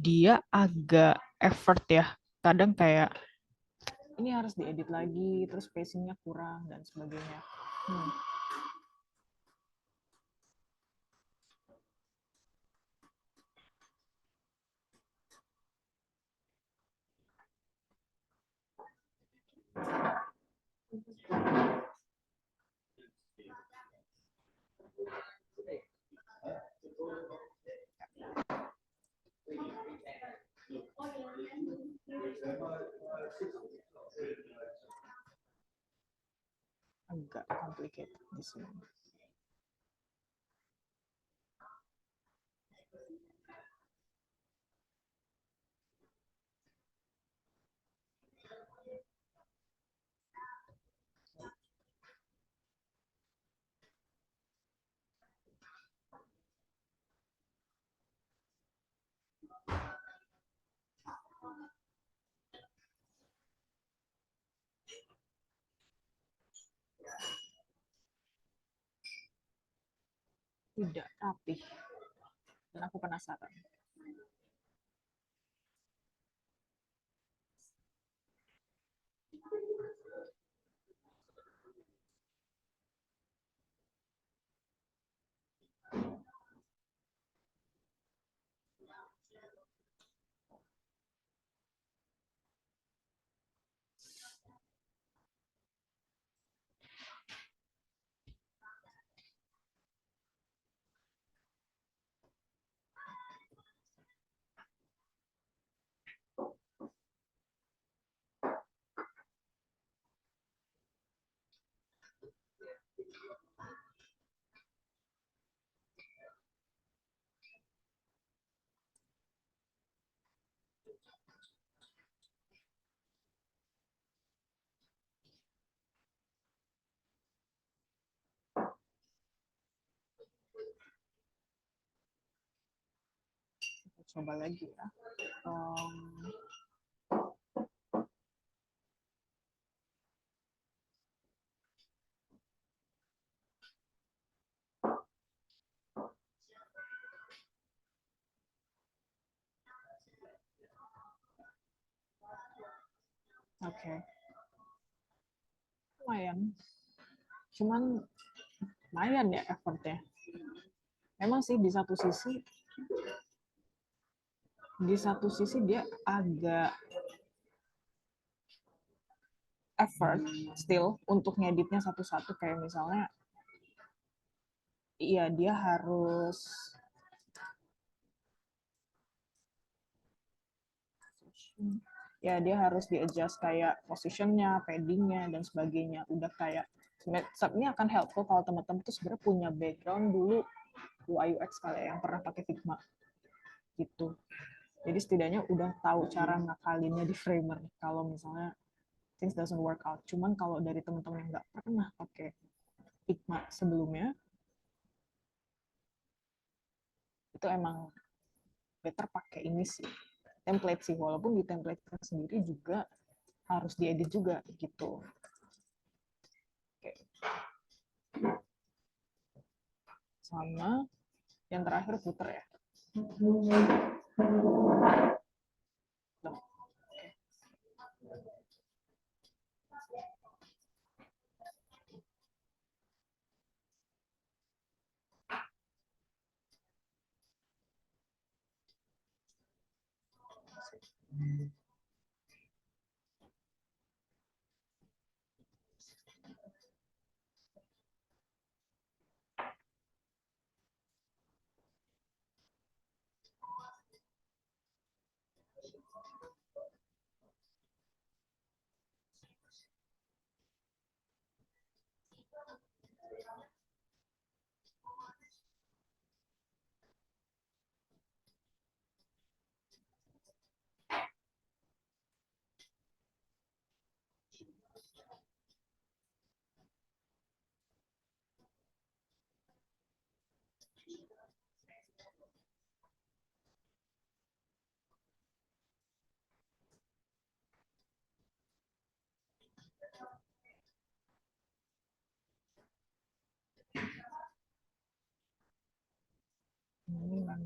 dia agak effort ya. Kadang kayak ini harus diedit lagi, terus spacingnya kurang dan sebagainya. Agak complicated di sini. Tidak rapi. Dan aku penasaran. Coba lagi ya. Oke. Lumayan. Cuman lumayan ya effortnya. Memang sih di satu sisi dia agak effort still untuk ngeditnya satu-satu, kayak misalnya iya dia harus di adjust kayak positionnya, paddingnya dan sebagainya. Udah kayak ini akan helpful kalau teman-teman tuh sebenarnya punya background dulu UI UX kali ya, yang pernah pakai Figma gitu. Jadi setidaknya udah tahu cara ngakalinnya di Framer kalau misalnya things doesn't work out. Cuman kalau dari teman-teman yang nggak pernah pakai Figma sebelumnya, itu emang better pakai ini sih, template sih. Walaupun di template sendiri juga harus diedit juga gitu. Oke. Sama yang terakhir footer ya.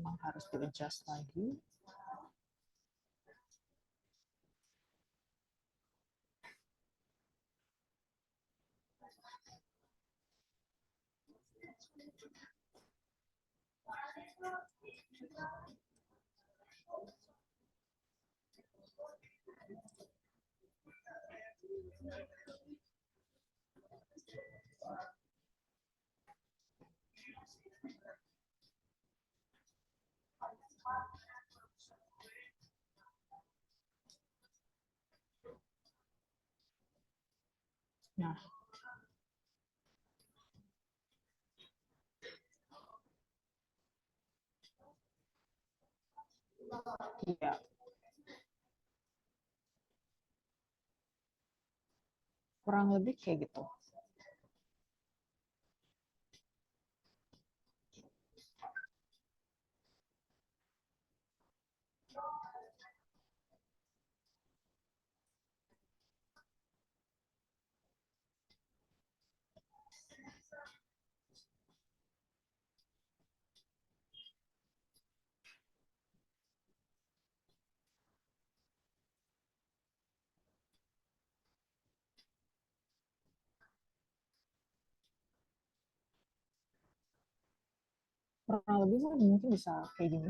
memang harus di-adjust lagi. Nah, iya, kurang lebih kayak gitu. Kurang lebih mungkin bisa kayak gini.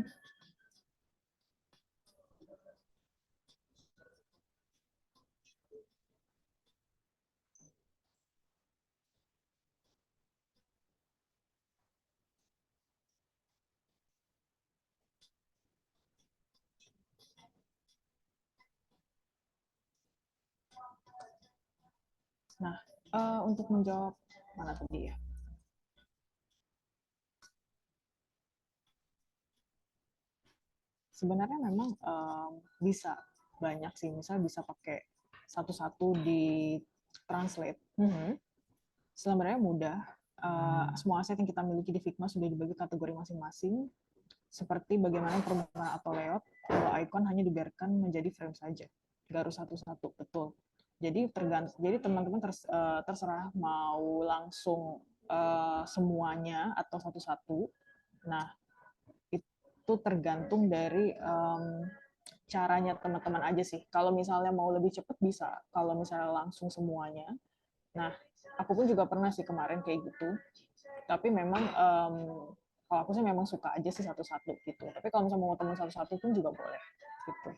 Nah, untuk menjawab mana tadi ya? Sebenarnya memang bisa banyak sih, misal bisa pakai satu-satu di translate. Sebenarnya mudah. Semua aset yang kita miliki di Figma sudah dibagi kategori masing-masing, seperti bagaimana permukaan atau layout. Kalau icon hanya dibiarkan menjadi frame saja, nggak harus satu-satu, betul. Jadi teman-teman terserah mau langsung semuanya atau satu-satu. Nah, itu tergantung dari caranya teman-teman aja sih. Kalau misalnya mau lebih cepat bisa, kalau misalnya langsung semuanya. Nah, aku pun juga pernah sih kemarin kayak gitu. Tapi memang kalau aku sih memang suka aja sih satu-satu gitu. Tapi kalau misalnya mau teman satu-satu pun juga boleh gitu.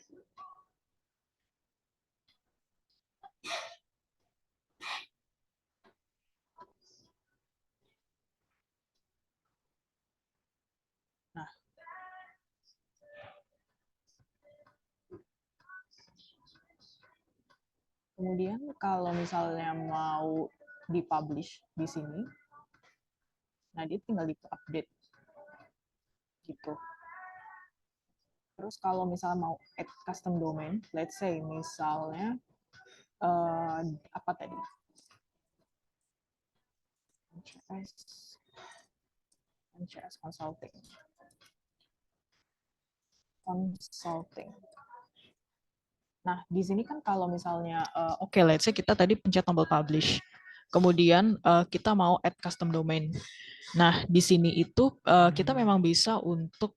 Nah, kemudian kalau misalnya mau dipublish di sini, nah dia tinggal di update gitu. Terus kalau misalnya mau add custom domain, let's say misalnya apa tadi? NCS Consulting. Nah, di sini kan kalau misalnya, oke, let's say kita tadi pencet tombol publish. Kemudian kita mau add custom domain. Nah, di sini itu kita memang bisa untuk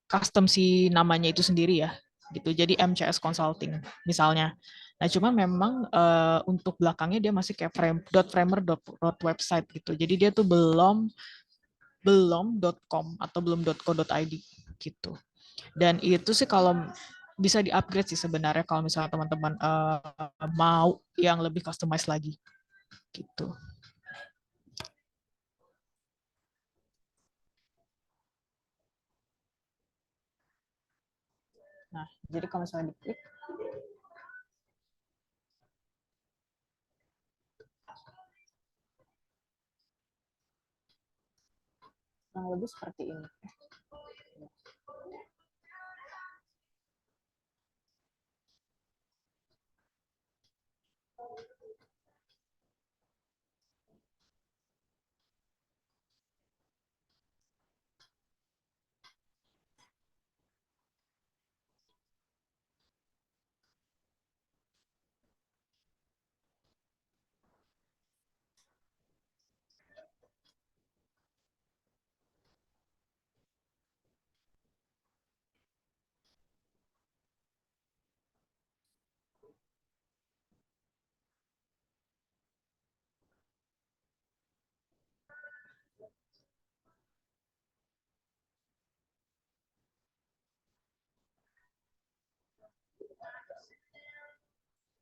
custom si namanya itu sendiri ya, gitu. Jadi MCS Consulting misalnya. Nah, cuman memang untuk belakangnya dia masih kayak framer.website gitu. Jadi dia tuh belum .com atau belum .co.id gitu. Dan itu sih kalau bisa di-upgrade sih sebenarnya kalau misalnya teman-teman mau yang lebih customize lagi gitu. Nah, jadi kalau misalnya diklik, kurang lebih seperti ini.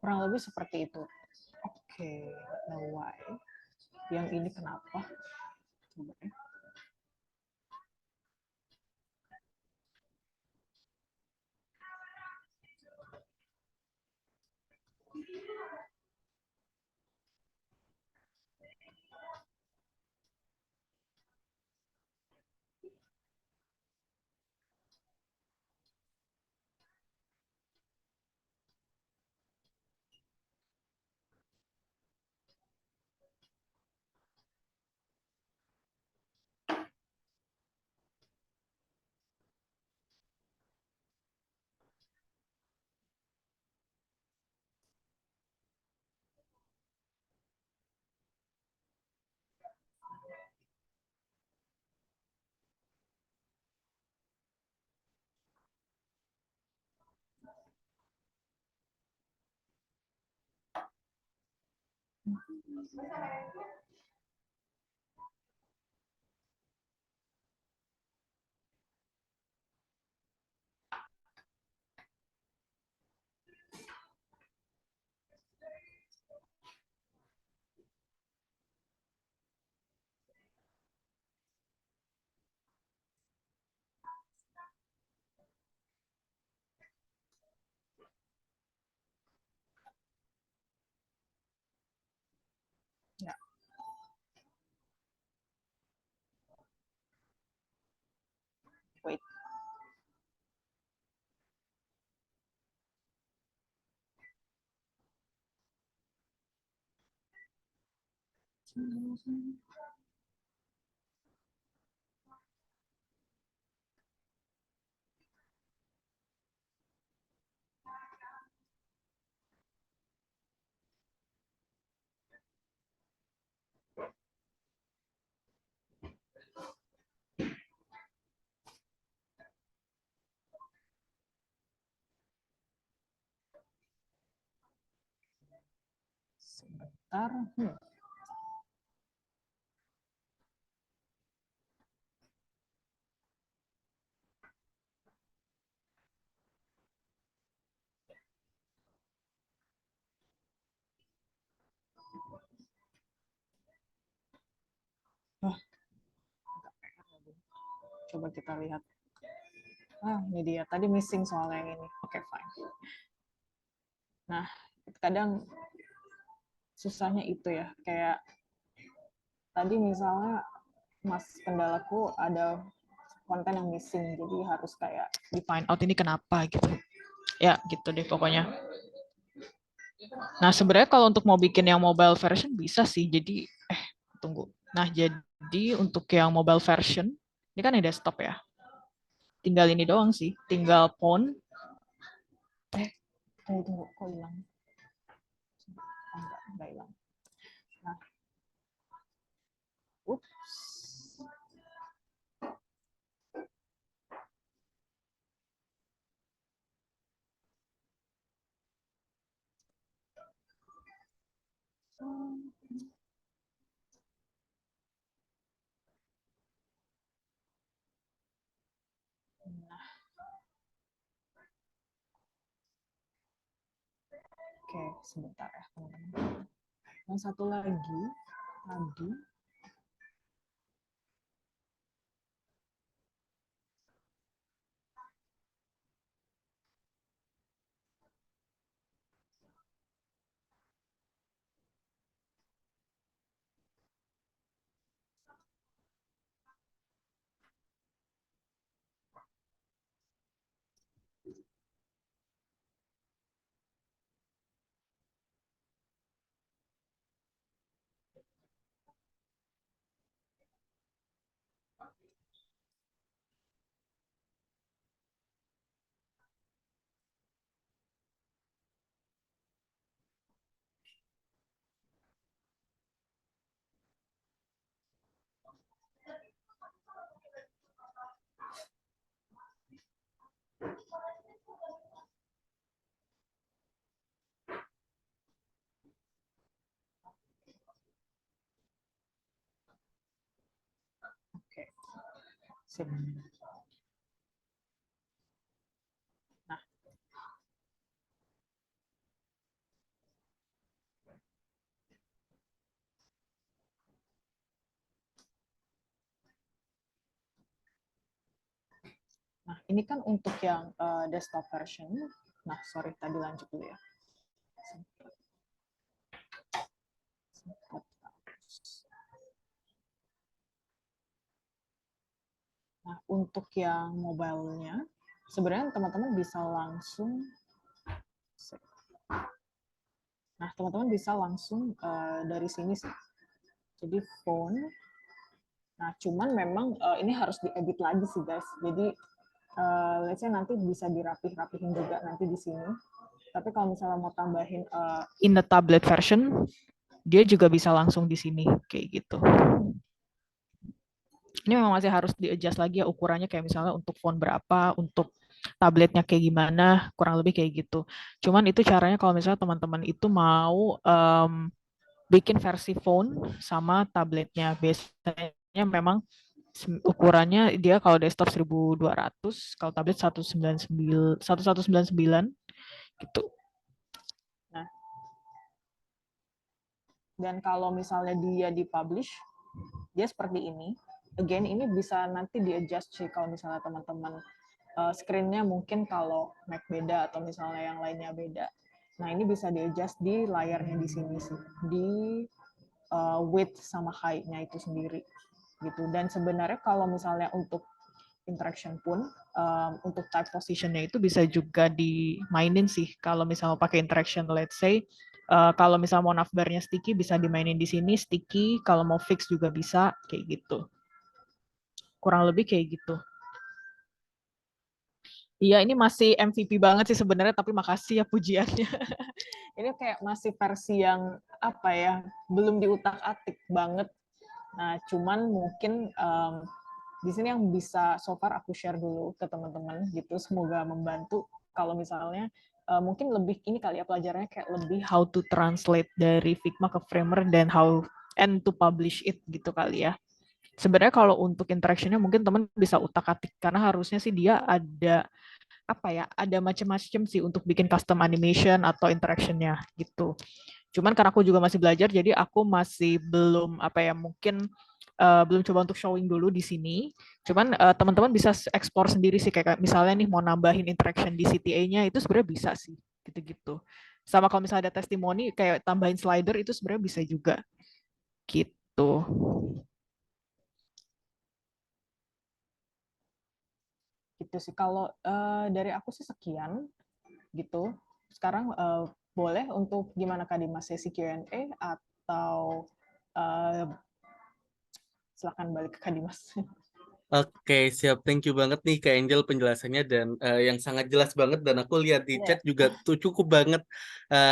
kurang lebih seperti itu. Oke, now why? Yang ini kenapa? Coba ya. Ya. Wait. Sebentar. Wah, coba kita lihat. Ini dia. Tadi missing soalnya yang ini. Oke, fine. Nah, kadang susahnya itu ya. Kayak tadi misalnya kendalaku ada konten yang missing, jadi harus kayak di find out ini kenapa gitu. Ya, gitu deh pokoknya. Nah, sebenarnya kalau untuk mau bikin yang mobile version bisa sih. Jadi, tunggu. Nah, jadi untuk yang mobile version, ini kan ada desktop ya. Tinggal ini doang sih. Tinggal phone. Tunggu. Kok hilang? Enggak hilang. Nah, ups. Nah, oke, sebentar ya teman-teman. Yang satu lagi tadi oke. Sip. Nah, Nah, ini kan untuk yang desktop version. Nah, sorry, tadi lanjut dulu ya. Nah, untuk yang mobile-nya, sebenarnya teman-teman bisa langsung, dari sini sih. Jadi phone. Nah, cuman memang ini harus diedit lagi sih guys. Jadi let's say nanti bisa dirapih-rapihin juga nanti di sini. Tapi kalau misalnya mau tambahin in the tablet version, dia juga bisa langsung di sini kayak gitu. Ini memang masih harus di-adjust lagi ya ukurannya, kayak misalnya untuk font berapa, untuk tabletnya kayak gimana, kurang lebih kayak gitu. Cuman itu caranya kalau misalnya teman-teman itu mau bikin versi phone sama tabletnya. Biasanya memang ukurannya dia kalau desktop 1200, kalau tablet 1199 gitu. Nah, dan kalau misalnya dia dipublish, dia seperti ini. Again, ini bisa nanti di-adjust sih kalau misalnya teman-teman screen-nya mungkin kalau Mac beda atau misalnya yang lainnya beda. Nah, ini bisa di-adjust di layarnya di sini sih, di width sama height-nya itu sendiri gitu. Dan sebenarnya kalau misalnya untuk interaction pun untuk type positionnya itu bisa juga dimainin sih. Kalau misalnya pakai interaction, let's say kalau misalnya mau navbarnya sticky bisa dimainin di sini sticky. Kalau mau fix juga bisa kayak gitu. Kurang lebih kayak gitu. Iya, ini masih MVP banget sih sebenarnya, tapi makasih ya pujiannya. Ini kayak masih versi yang apa ya, belum diutak-atik banget. Nah, cuman mungkin di sini yang bisa so far aku share dulu ke teman-teman gitu, semoga membantu. Kalau misalnya mungkin lebih ini kali ya pelajarannya kayak lebih how to translate dari Figma ke Framer dan how and to publish it gitu kali ya. Sebenarnya kalau untuk interaction-nya mungkin teman bisa utak-atik karena harusnya sih dia ada apa ya, ada macam-macam sih untuk bikin custom animation atau interaction-nya gitu. Cuman karena aku juga masih belajar, jadi aku masih belum apa ya, mungkin belum coba untuk showing dulu di sini. Cuman teman-teman bisa ekspor sendiri sih, kayak misalnya nih mau nambahin interaction di CTA-nya itu sebenarnya bisa sih, gitu-gitu. Sama kalau misalnya ada testimoni kayak tambahin slider itu sebenarnya bisa juga gitu. Gitu sih. Kalau dari aku sih sekian gitu. Sekarang boleh untuk gimana Kak Dimas, sesi Q&A atau uh, silakan balik ke Kak Dimas. Oke, siap. Thank you banget nih Kak Angel penjelasannya dan yang sangat jelas banget dan aku lihat di Iya. chat juga tuh cukup banget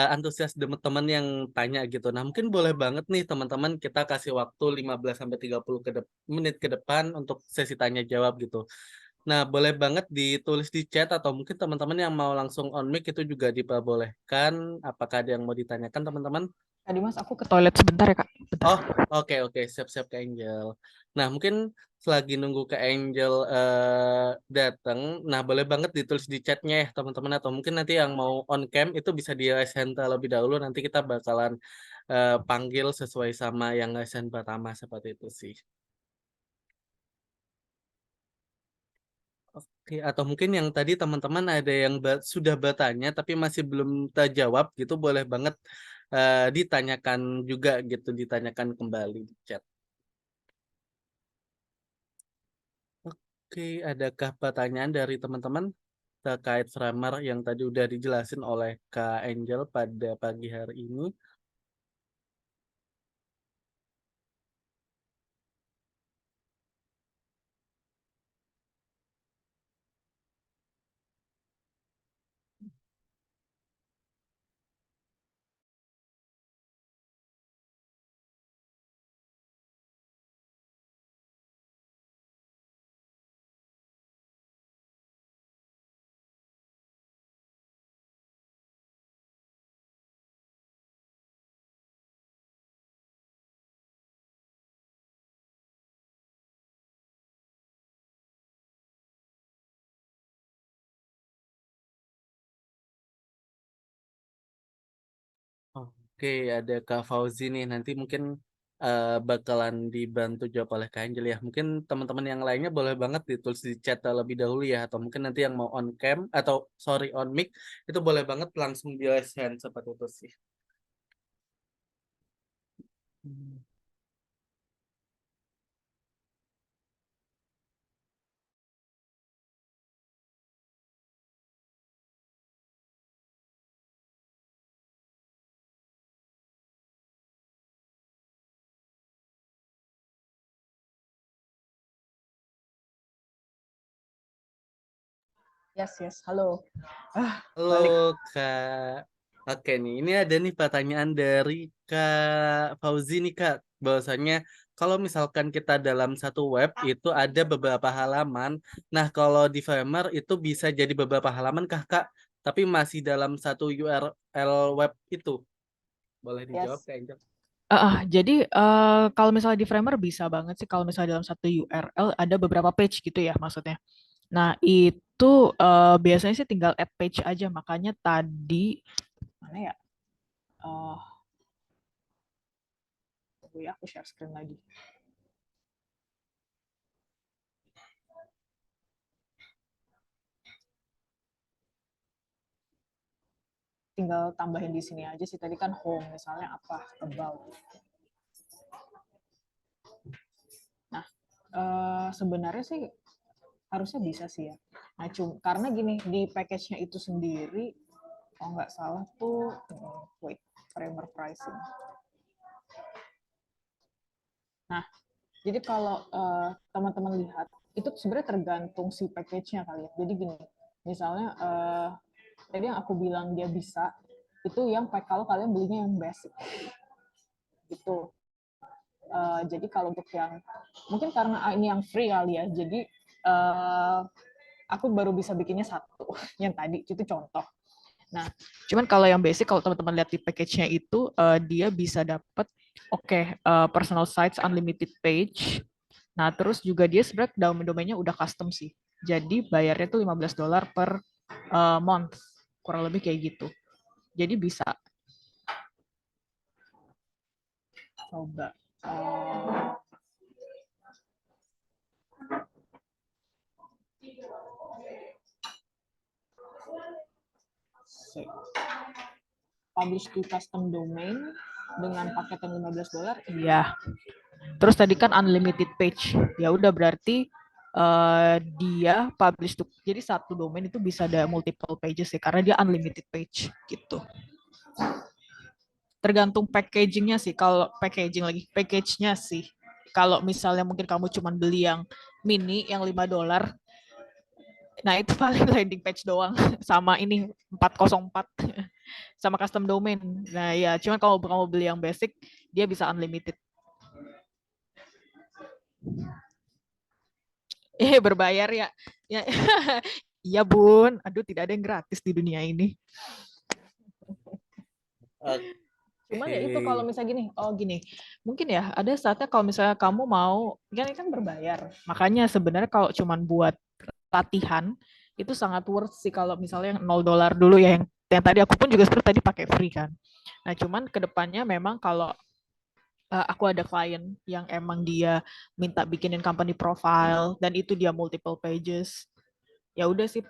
antusias teman-teman yang tanya gitu. Nah, mungkin boleh banget nih teman-teman kita kasih waktu 15 sampai 30 menit ke depan untuk sesi tanya jawab gitu. Nah, boleh banget ditulis di chat atau mungkin teman-teman yang mau langsung on mic itu juga diperbolehkan. Apakah ada yang mau ditanyakan teman-teman? Kak Dimas, aku ke toilet sebentar ya Kak. Bentar. Oh, oke, siap-siap Kak Angel. Nah, mungkin selagi nunggu Kak Angel datang, nah boleh banget ditulis di chatnya ya teman-teman, atau mungkin nanti yang mau on cam itu bisa di raise hand terlebih dahulu, nanti kita bakalan panggil sesuai sama yang raise hand pertama seperti itu sih. Oke, atau mungkin yang tadi teman-teman ada yang sudah bertanya tapi masih belum terjawab gitu, boleh banget ditanyakan juga gitu, ditanyakan kembali di chat. Oke, adakah pertanyaan dari teman-teman terkait Framer yang tadi udah dijelasin oleh Kak Angel pada pagi hari ini? Oke, ada Kak Fauzi nih. Nanti mungkin bakalan dibantu jawab oleh Kak Angel ya. Mungkin teman-teman yang lainnya boleh banget ditulis di chat terlebih dahulu ya, atau mungkin nanti yang mau on cam atau sorry on mic itu boleh banget langsung di raise hand seperti itu sih. Yes. Halo. Halo Balik. Kak. Oke nih, ini ada nih pertanyaan dari Kak Fauzi nih Kak. Bahwasannya kalau misalkan kita dalam satu web itu ada beberapa halaman. Nah kalau di Framer itu bisa jadi beberapa halaman kah Kak? Tapi masih dalam satu URL web itu. Boleh dijawab Yes. Kak Angel? Jadi kalau misalnya di Framer bisa banget sih kalau misalnya dalam satu URL ada beberapa page gitu ya maksudnya. Nah, itu biasanya sih tinggal add page aja. Makanya tadi mana ya? Eh, tunggu ya, aku share screen lagi. Tinggal tambahin di sini aja sih. Tadi kan home, misalnya apa? About. Nah, sebenarnya sih harusnya bisa sih ya. Nah, karena gini, di package-nya itu sendiri, kalau nggak salah tuh, wait, Framer pricing. Nah, jadi kalau teman-teman lihat, itu sebenarnya tergantung si package-nya kali ya. Jadi gini, misalnya tadi yang aku bilang dia bisa, itu yang kalau kalian belinya yang basic. Gitu. Jadi kalau untuk yang, mungkin karena ini yang free kali ya, jadi aku baru bisa bikinnya satu, yang tadi, itu contoh. Nah, cuman kalau yang basic, kalau teman-teman lihat di package-nya itu, dia bisa dapat, personal sites unlimited page. Nah, terus juga dia sebenarnya domainnya udah custom sih. Jadi bayarnya tuh $15 per month, kurang lebih kayak gitu. Jadi bisa coba. Publish to custom domain dengan paket yang $15. Iya. Terus tadi kan unlimited page. Ya udah berarti dia publish to, jadi satu domain itu bisa ada multiple pages ya karena dia unlimited page gitu. Tergantung packagingnya sih. Kalau package-nya sih. Kalau misalnya mungkin kamu cuma beli yang mini yang $5, nah itu paling landing page doang sama ini 404 sama custom domain. Nah ya, cuman kalau kamu beli yang basic, dia bisa unlimited. Berbayar ya. Ya. Iya bun, aduh tidak ada yang gratis di dunia ini. Cuman ya itu kalau misalnya gini, mungkin ya ada saatnya kalau misalnya kamu mau, kan berbayar. Makanya sebenarnya kalau cuman buat latihan itu sangat worth sih kalau misalnya yang $0 dulu ya yang tadi aku pun juga seperti tadi pakai free kan. Nah cuman kedepannya memang kalau aku ada klien yang emang dia minta bikinin company profile dan itu dia multiple pages, ya udah sih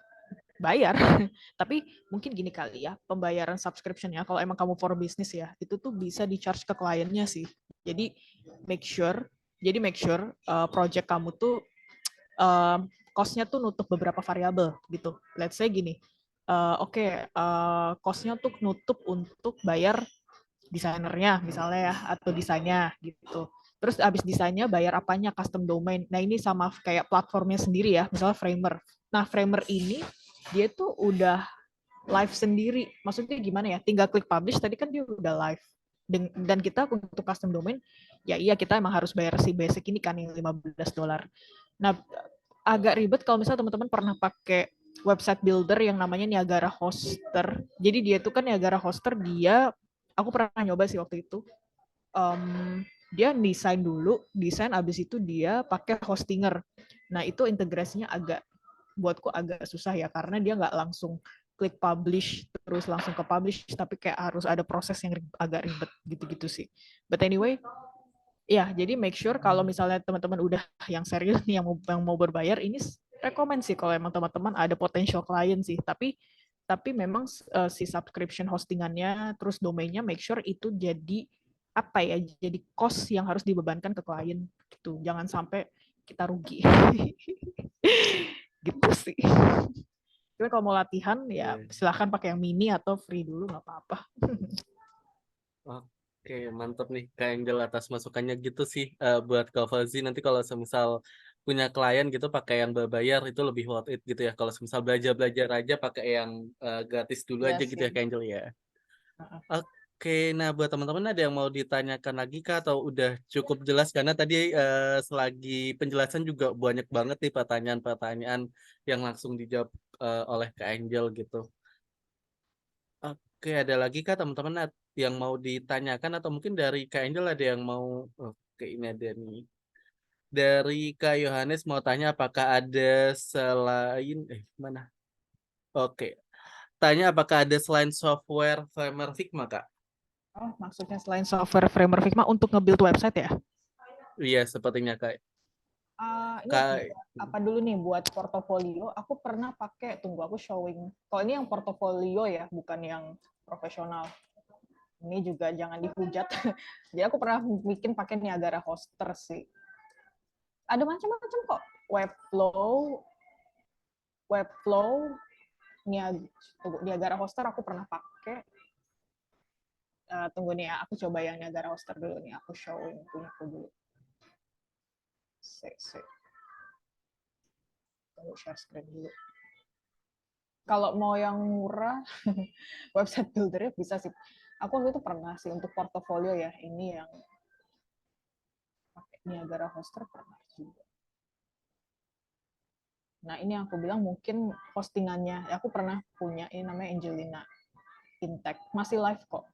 bayar. Tapi mungkin gini kali ya, pembayaran subscription-nya kalau emang kamu for business ya, itu tuh bisa di-charge ke kliennya sih. Jadi make sure project kamu tuh cost-nya tuh nutup beberapa variabel gitu. Let's say gini, cost-nya tuh nutup untuk bayar desainernya misalnya ya, atau desainnya gitu. Terus abis desainnya bayar apanya, custom domain. Nah ini sama kayak platformnya sendiri ya, misalnya Framer. Nah Framer ini dia tuh udah live sendiri. Maksudnya gimana ya? Tinggal klik publish, tadi kan dia udah live. Dan kita untuk custom domain, ya iya kita emang harus bayar si basic ini kan yang $15. Nah, agak ribet kalau misalnya teman-teman pernah pakai website builder yang namanya Niagara Hoster. Jadi dia tuh kan Niagara Hoster, aku pernah nyoba sih waktu itu. Dia desain abis itu dia pakai hostinger. Nah itu integrasinya buatku agak susah ya karena dia nggak langsung klik publish terus langsung ke publish, tapi kayak harus ada proses yang agak ribet gitu-gitu sih. But anyway, Ya, jadi make sure kalau misalnya teman-teman udah yang serius nih yang mau berbayar, ini rekomend sih kalau emang teman-teman ada potential klien sih. Tapi memang si subscription hostingannya terus domainnya make sure itu jadi apa ya? Jadi cost yang harus dibebankan ke klien gitu. Jangan sampai kita rugi. Gitu sih. Tapi kalau mau latihan ya Oke. silahkan pakai yang mini atau free dulu nggak apa-apa. Oke, mantap nih Kak Angel atas masukannya gitu sih, buat Kak Fauzi nanti kalau semisal punya klien gitu pakai yang berbayar itu lebih worth it gitu ya. Kalau semisal belajar-belajar aja pakai yang gratis dulu Iya aja gitu sih. ya Kak Angel ya. Heeh. Oke, nah buat teman-teman ada yang mau ditanyakan lagi Kak atau udah cukup jelas karena tadi selagi penjelasan juga banyak banget nih pertanyaan-pertanyaan yang langsung dijawab oleh Kak Angel gitu. Oke, ada lagi Kak teman-teman yang mau ditanyakan atau mungkin dari Kak Angel ada yang mau oke ini ada nih. Dari Kak Yohanes mau tanya apakah ada selain mana? Oke. Tanya apakah ada selain software Framer Figma, Kak? Oh, maksudnya selain software Framer Figma untuk nge-build website ya? Iya, sepertinya Kak. Ini Kak, apa dulu nih buat portofolio? Aku pernah pakai, tunggu aku showing. Kalau ini yang portofolio ya, bukan yang profesional. Ini juga jangan dihujat. Jadi aku pernah bikin pakai Niagara Hoster sih. Ada macam-macam kok. Webflow, Niagara Hoster aku pernah pakai. Tunggu nih ya, aku coba yang Niagara Hoster dulu nih. Aku showing punya aku dulu. Tunggu share screen dulu. Kalau mau yang murah, website builder bisa sih. Aku waktu itu pernah sih untuk portofolio ya. Ini yang pakai Niagara Hoster pernah juga. Nah, ini yang aku bilang mungkin postingannya. Aku pernah punya, ini namanya Angelina Intech. Masih live kok.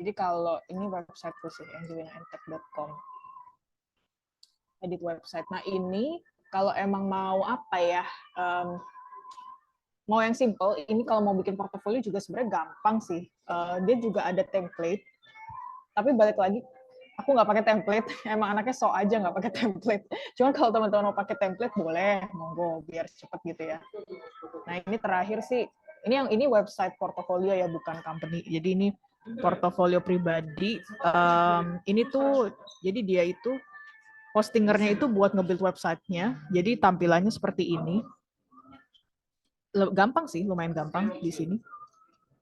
Jadi kalau ini websiteku sih, angelinaintech.com. Edit website. Nah, ini kalau emang mau apa ya, mau yang simple, ini kalau mau bikin portofolio juga sebenarnya gampang sih. Dia juga ada template, tapi balik lagi, aku nggak pakai template. Emang anaknya sok aja nggak pakai template. Cuman kalau teman-teman mau pakai template boleh, monggo biar cepet gitu ya. Nah ini terakhir sih, ini website portofolio ya bukan company. Jadi ini portofolio pribadi. Ini tuh, jadi dia itu hostingernya itu buat nge-build websitenya. Jadi tampilannya seperti ini. Gampang sih, lumayan gampang di sini.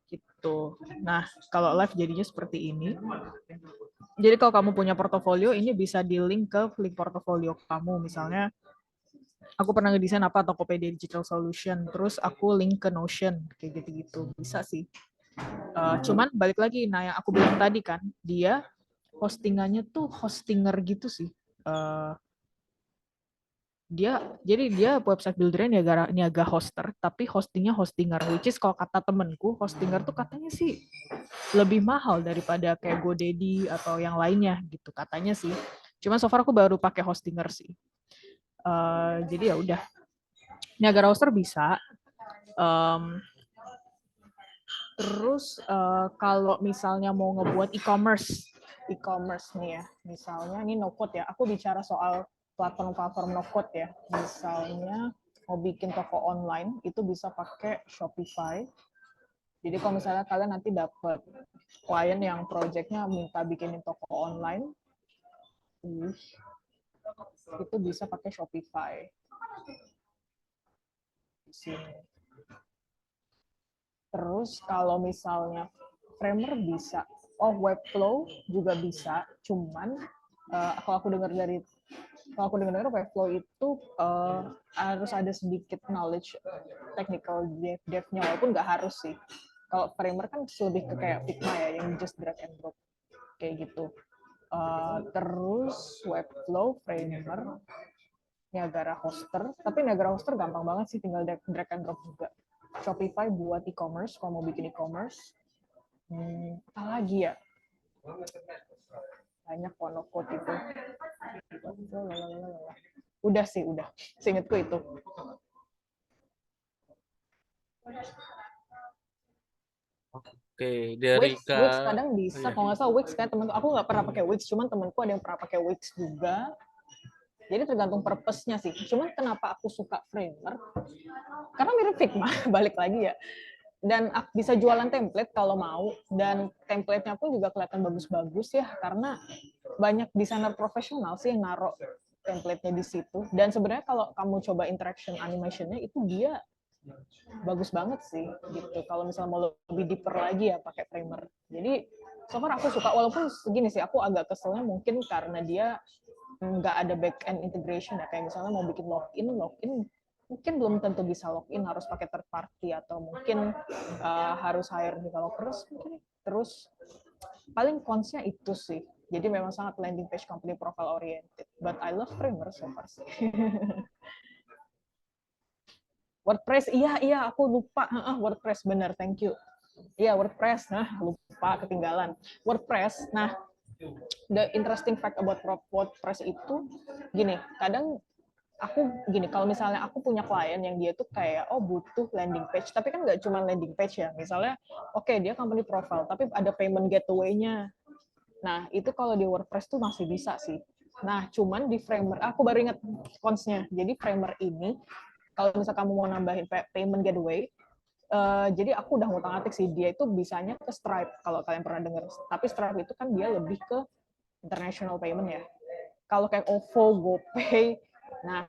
Gitu. Nah, kalau live jadinya seperti ini. Jadi kalau kamu punya portofolio, ini bisa di-link ke link portofolio kamu. Misalnya, aku pernah ngedesain apa Tokopedia Digital Solution, terus aku link ke Notion, kayak gitu-gitu. Bisa sih. Cuman balik lagi, nah yang aku bilang tadi kan, dia hostingannya tuh hostinger gitu sih. Dia website buildernya Niaga Hoster, tapi hostingnya hostinger, which is kalau kata temenku, hostinger tuh katanya sih lebih mahal daripada kayak GoDaddy atau yang lainnya gitu katanya sih. Cuma so far aku baru pakai hostinger sih. Jadi ya udah. Niagara Hoster bisa. Terus kalau misalnya mau ngebuat e-commerce nih ya, misalnya ini no code ya. Aku bicara soal platform-platform no code ya. Misalnya mau bikin toko online itu bisa pakai Shopify. Jadi kalau misalnya kalian nanti dapat klien yang project-nya minta bikinin toko online, itu bisa pakai Shopify di sini. Terus kalau misalnya Framer bisa, Webflow juga bisa, cuman kalau aku dengar Webflow itu harus ada sedikit knowledge technical dev-nya, walaupun nggak harus sih. Kalau Framer kan lebih ke kayak Figma ya, yang just drag and drop kayak gitu. Terus Webflow, Framer, Niagara Hoster, tapi Niagara Hoster gampang banget sih, tinggal drag and drop juga. Shopify buat e-commerce, kalau mau bikin e-commerce. Apa lagi ya? Banyak no code itu. Udah sih, udah. Seingetku itu. Oke, dari Wix Kak, kadang oh bisa, ya. kalau nggak salah Wix kan temen aku nggak pernah pakai Wix, cuman temenku ada yang pernah pakai Wix juga. Jadi tergantung purpose-nya sih. Cuman kenapa aku suka Framer? Karena mirip Figma, balik lagi ya. Dan bisa jualan template kalau mau, dan template-nya pun juga kelihatan bagus-bagus ya, karena banyak desainer profesional sih yang naruh template-nya di situ. Dan sebenarnya kalau kamu coba interaction animation-nya itu dia bagus banget sih gitu. Kalau misalnya mau lebih deeper lagi ya pakai Framer. Jadi so far aku suka, walaupun segini sih aku agak keselnya mungkin karena dia nggak ada back end integration ya, kayak misalnya mau bikin login mungkin belum tentu bisa login, harus pakai third party atau mungkin harus hire developers mungkin. Terus paling cons-nya itu sih. Jadi memang sangat landing page company profile oriented. But I love Framer so far sih. WordPress, iya aku lupa. WordPress bener, thank you. Iya WordPress, lupa ketinggalan. WordPress, nah the interesting fact about WordPress itu gini, kadang kalau misalnya aku punya klien yang dia tuh kayak butuh landing page, tapi kan nggak cuma landing page ya, misalnya dia company profile tapi ada payment gateway-nya. Nah itu kalau di WordPress tuh masih bisa sih. Nah cuman di Framer, aku baru ingat cons-nya. Jadi Framer ini kalau misalnya kamu mau nambahin payment gateway, jadi aku udah ngutak-ngatik sih, dia itu bisanya ke Stripe kalau kalian pernah dengar. Tapi Stripe itu kan dia lebih ke international payment ya. Kalau kayak OVO, GoPay, nah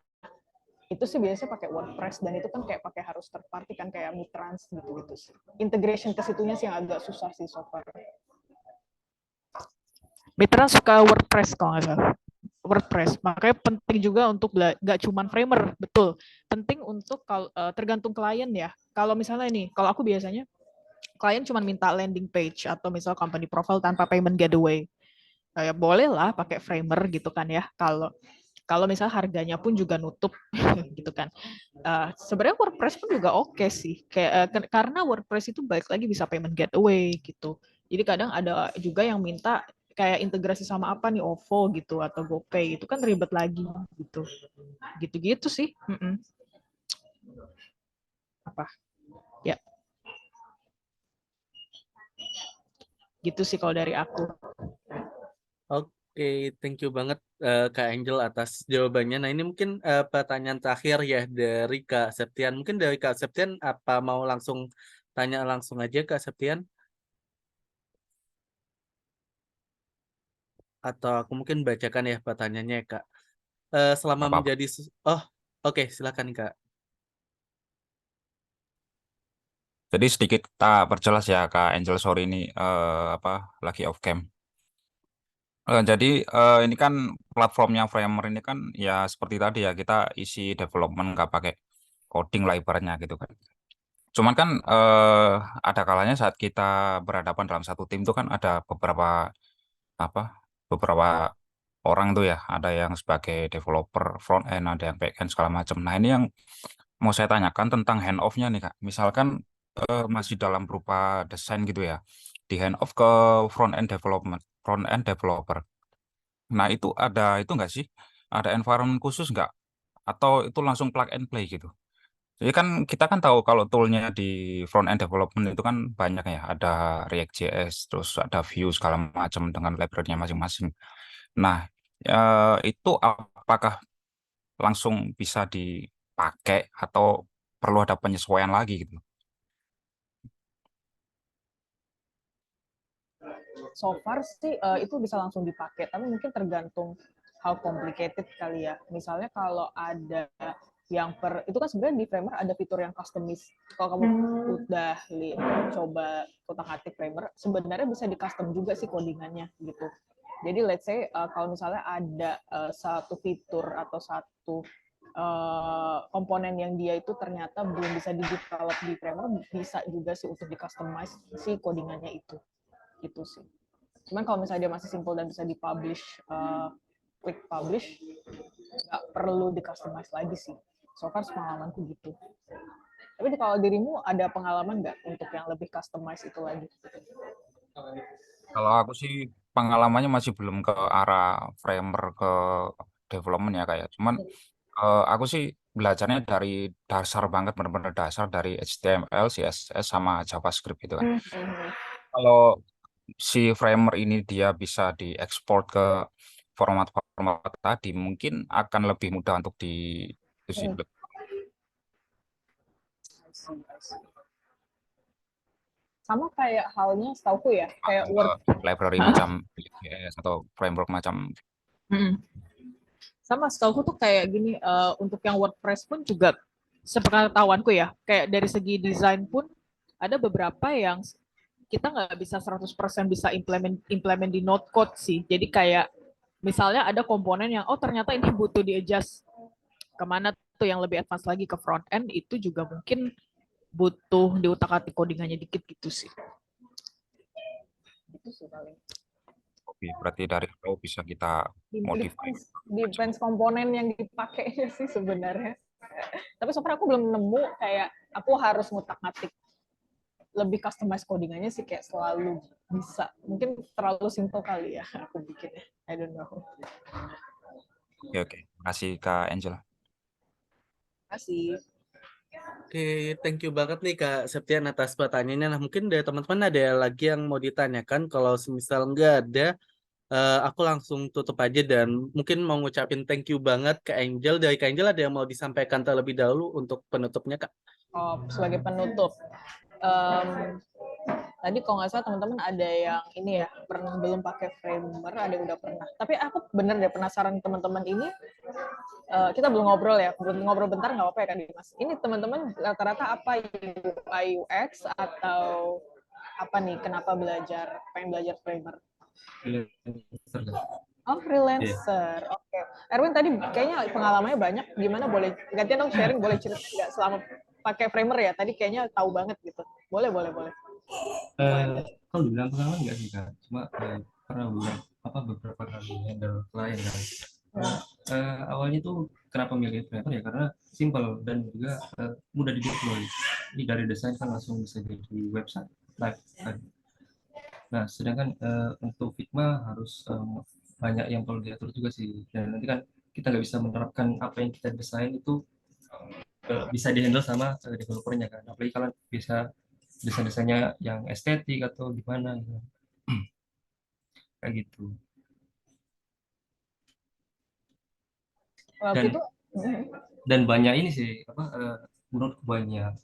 itu sih biasanya pakai WordPress, dan itu kan kayak pakai harus third party kan, kayak Mitrans gitu-gitu sih. Integration ke situnya sih yang agak susah sih so far. Mitrans suka WordPress kalau nggak salah. WordPress, makanya penting juga untuk nggak cuman Framer, betul. Penting untuk tergantung klien ya. Kalau misalnya nih, kalau aku biasanya klien cuma minta landing page atau misal company profile tanpa payment gateway. Ya boleh lah pakai Framer gitu kan ya. Kalau misal harganya pun juga nutup gitu kan. Sebenarnya WordPress pun juga oke sih. Karena WordPress itu balik lagi bisa payment gateway gitu. Jadi kadang ada juga yang minta kayak integrasi sama apa nih, OVO gitu atau GoPay, itu kan ribet lagi gitu. Gitu-gitu sih. Apa? Ya, gitu sih kalau dari aku. Oke, thank you banget Kak Angel atas jawabannya. Nah ini mungkin pertanyaan terakhir ya dari Kak Septian. Mungkin dari Kak Septian apa mau langsung tanya langsung aja Kak Septian? Atau aku mungkin bacakan ya pertanyaannya Kak. Selama Apa-apa. menjadi... Oh, oke, silakan Kak. Jadi sedikit tak perjelas ya Kak Angel, sorry ini lagi off cam. Jadi ini kan platformnya Framer ini kan ya seperti tadi ya, kita isi development nggak pakai coding lah ibaratnya gitu kan. Cuman kan ada kalanya saat kita berhadapan dalam satu tim itu kan ada apa beberapa orang tuh ya, ada yang sebagai developer front end, ada yang back end segala macam. Nah ini yang mau saya tanyakan tentang hand off-nya nih Kak. Misalkan masih dalam berupa desain gitu ya, di hand off ke front end developer. Nah itu ada itu nggak sih? Ada environment khusus nggak? Atau itu langsung plug and play gitu? Jadi kan kita kan tahu kalau toolnya di front end development itu kan banyak ya, ada React.js, terus ada Vue segala macam dengan library-nya masing-masing. Nah, itu apakah langsung bisa dipakai atau perlu ada penyesuaian lagi gitu? So far sih itu bisa langsung dipakai, tapi mungkin tergantung how complicated kali ya. Misalnya kalau ada yang itu kan sebenarnya di Framer ada fitur yang customize. Kalau kamu udah coba otak-atik Framer, sebenarnya bisa di custom juga sih codingannya gitu. Jadi let's say kalau misalnya ada satu fitur atau satu komponen yang dia itu ternyata belum bisa di-develop di Framer, bisa juga sih untuk di-customize si codingannya itu. Gitu sih. Cuman kalau misalnya dia masih simple dan bisa dipublish, quick publish, nggak perlu di-customize lagi sih. So far pengalamanku gitu. Tapi kalau dirimu ada pengalaman nggak untuk yang lebih customize itu lagi? Kalau aku sih pengalamannya masih belum ke arah framer ke development ya kayak. Cuman aku sih belajarnya dari dasar banget, benar-benar dasar dari HTML, CSS sama JavaScript gitu kan. kalau si Framer ini dia bisa diekspor ke format-format tadi, mungkin akan lebih mudah untuk di itu sih, Mm, I see, I see. Sama kayak halnya setauku ya, kayak Word. library Hah? macam VS atau framework macam Mm. Sama setauku tuh kayak gini, untuk yang WordPress pun juga sepengetahuanku ya, kayak dari segi desain pun ada beberapa yang kita nggak bisa 100% bisa implement di Node code sih. Jadi kayak misalnya ada komponen yang ternyata ini butuh di-adjust kemana tuh yang lebih advance lagi ke front end, itu juga mungkin butuh diutak-atik codingannya dikit gitu sih. Itu sih paling. Oke, berarti dari raw bisa kita modify. Depends komponen yang dipakainya sih sebenarnya. Tapi so far aku belum nemu kayak aku harus ngutak-ngatik lebih customize codingannya sih, kayak selalu bisa. Mungkin terlalu simple kali ya aku bikinnya. I don't know. Oke. Makasih Kak Angel. Kasih. Oke, thank you banget nih Kak Septian atas pertanyaannya. Nah, mungkin dari teman-teman ada lagi yang mau ditanyakan. Kalau semisal nggak ada, aku langsung tutup aja dan mungkin mau ngucapin thank you banget ke Angel. Dari Kak Angel ada yang mau disampaikan terlebih dahulu untuk penutupnya, Kak? Sebagai penutup, tadi kalau nggak salah teman-teman ada yang ini ya belum pakai Framer, ada yang udah pernah. Tapi aku bener deh penasaran teman-teman ini. Kita belum ngobrol ya, ngobrol bentar nggak apa-apa ya kan Dimas? Ini teman-teman rata-rata apa, UI UX atau apa nih? Kenapa pengen belajar Framer? Oh, freelancer. Oke. Erwin tadi kayaknya pengalamannya banyak. Gimana, boleh gantian dong sharing, boleh cerita nggak selama pakai Framer ya? Tadi kayaknya tahu banget gitu. Boleh. Kalau dibilang pengalaman nggak sih Kak, cuma pernah beberapa kali handle klien kan. Awalnya tuh kenapa milih Framer ya, karena simple dan juga mudah di-deploy. Ini dari desain kan langsung bisa jadi website live kan. Nah, sedangkan untuk Figma harus banyak yang perlu diatur juga sih. Dan nanti kan kita nggak bisa menerapkan apa yang kita desain itu bisa dihandle sama developernya kan. Apalagi kalau bisa desain-desainnya yang estetik atau gimana gitu. Kayak gitu. Waktu Dan itu dan banyak ini sih menurutku banyak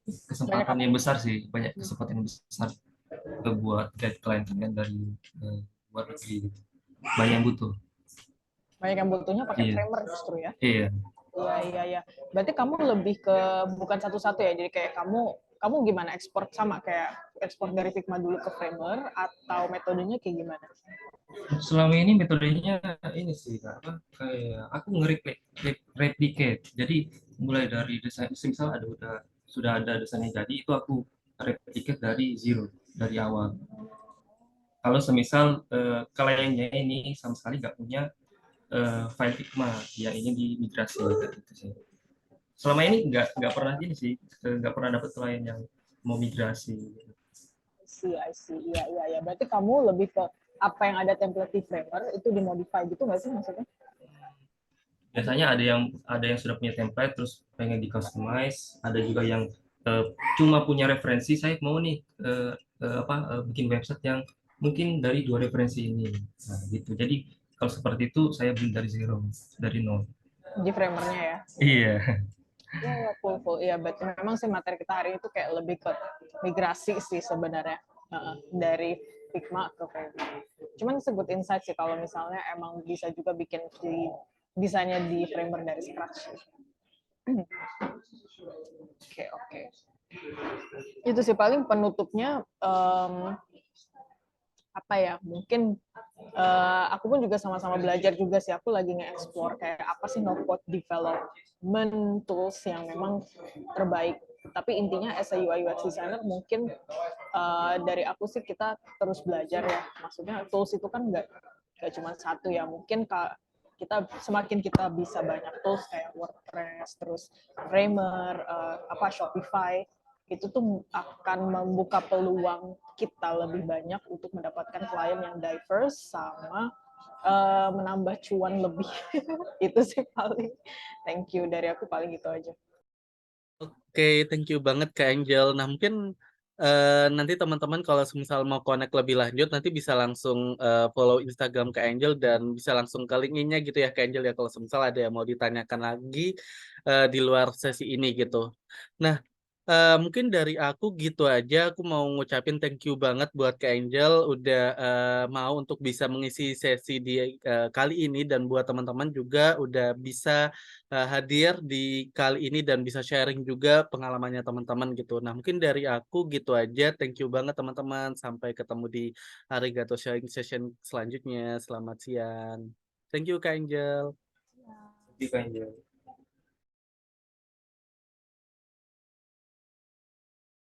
banyak kesempatan apa? yang besar sih, banyak kesempatan yang besar buat guide klien-klien dari luar negeri gitu. Banyak yang butuh. Banyak yang butuhnya pakai Iya. Framer justru ya. Iya. Iya. Berarti kamu lebih ke bukan satu-satu ya. Jadi kayak kamu gimana ekspor, sama kayak ekspor dari Figma dulu ke Framer, atau metodenya kayak gimana? Selama ini metodenya ini sih Kak, kayak aku replicate. Jadi mulai dari desain, misal sudah ada desainnya jadi, itu aku replicate dari zero, dari awal. Kalau semisal kliennya ini sama sekali nggak punya file Figma yang ingin dimigrasi gitu sih. Selama ini nggak pernah ini sih, nggak pernah dapat klien yang mau migrasi. I see. Iya. Berarti kamu lebih ke apa yang ada template di Framer itu dimodify gitu nggak sih maksudnya? Biasanya ada yang sudah punya template terus pengen di customize, ada juga yang cuma punya referensi, saya mau nih bikin website yang mungkin dari dua referensi ini, nah gitu. Jadi kalau seperti itu saya build dari zero, dari nol. Di Framernya ya? Iya. Iya, full. Iya, berarti memang sih materi kita hari itu kayak lebih ke migrasi sih sebenarnya, dari Figma ke Framer. Cuman good insight sih kalau misalnya emang bisa juga bikin desainnya di Framer dari scratch. Oke. Itu sih paling penutupnya, apa ya, mungkin aku pun juga sama-sama belajar juga sih. Aku lagi nge-explore kayak apa sih no-code development tools yang memang terbaik. Tapi intinya as a UI UX designer mungkin dari aku sih kita terus belajar ya. Maksudnya tools itu kan nggak cuma satu ya. Mungkin semakin kita bisa banyak tools kayak WordPress, terus Framer, Shopify, itu tuh akan membuka peluang kita lebih banyak untuk mendapatkan klien yang diverse sama menambah cuan lebih. Itu sih paling. Thank you dari aku, paling gitu aja. Oke, thank you banget Kak Angel. Nah, mungkin nanti teman-teman kalau misal mau connect lebih lanjut nanti bisa langsung follow Instagram Kak Angel dan bisa langsung ke link nya gitu ya Kak Angel ya kalau misal ada yang mau ditanyakan lagi di luar sesi ini gitu. Nah, mungkin dari aku gitu aja. Aku mau ngucapin thank you banget buat Kak Angel udah mau untuk bisa mengisi sesi di kali ini dan buat teman-teman juga udah bisa hadir di kali ini dan bisa sharing juga pengalamannya teman-teman gitu. Nah, mungkin dari aku gitu aja. Thank you banget teman-teman. Sampai ketemu di Arigato sharing session selanjutnya. Selamat siang. Thank you Kak Angel. Jadi kan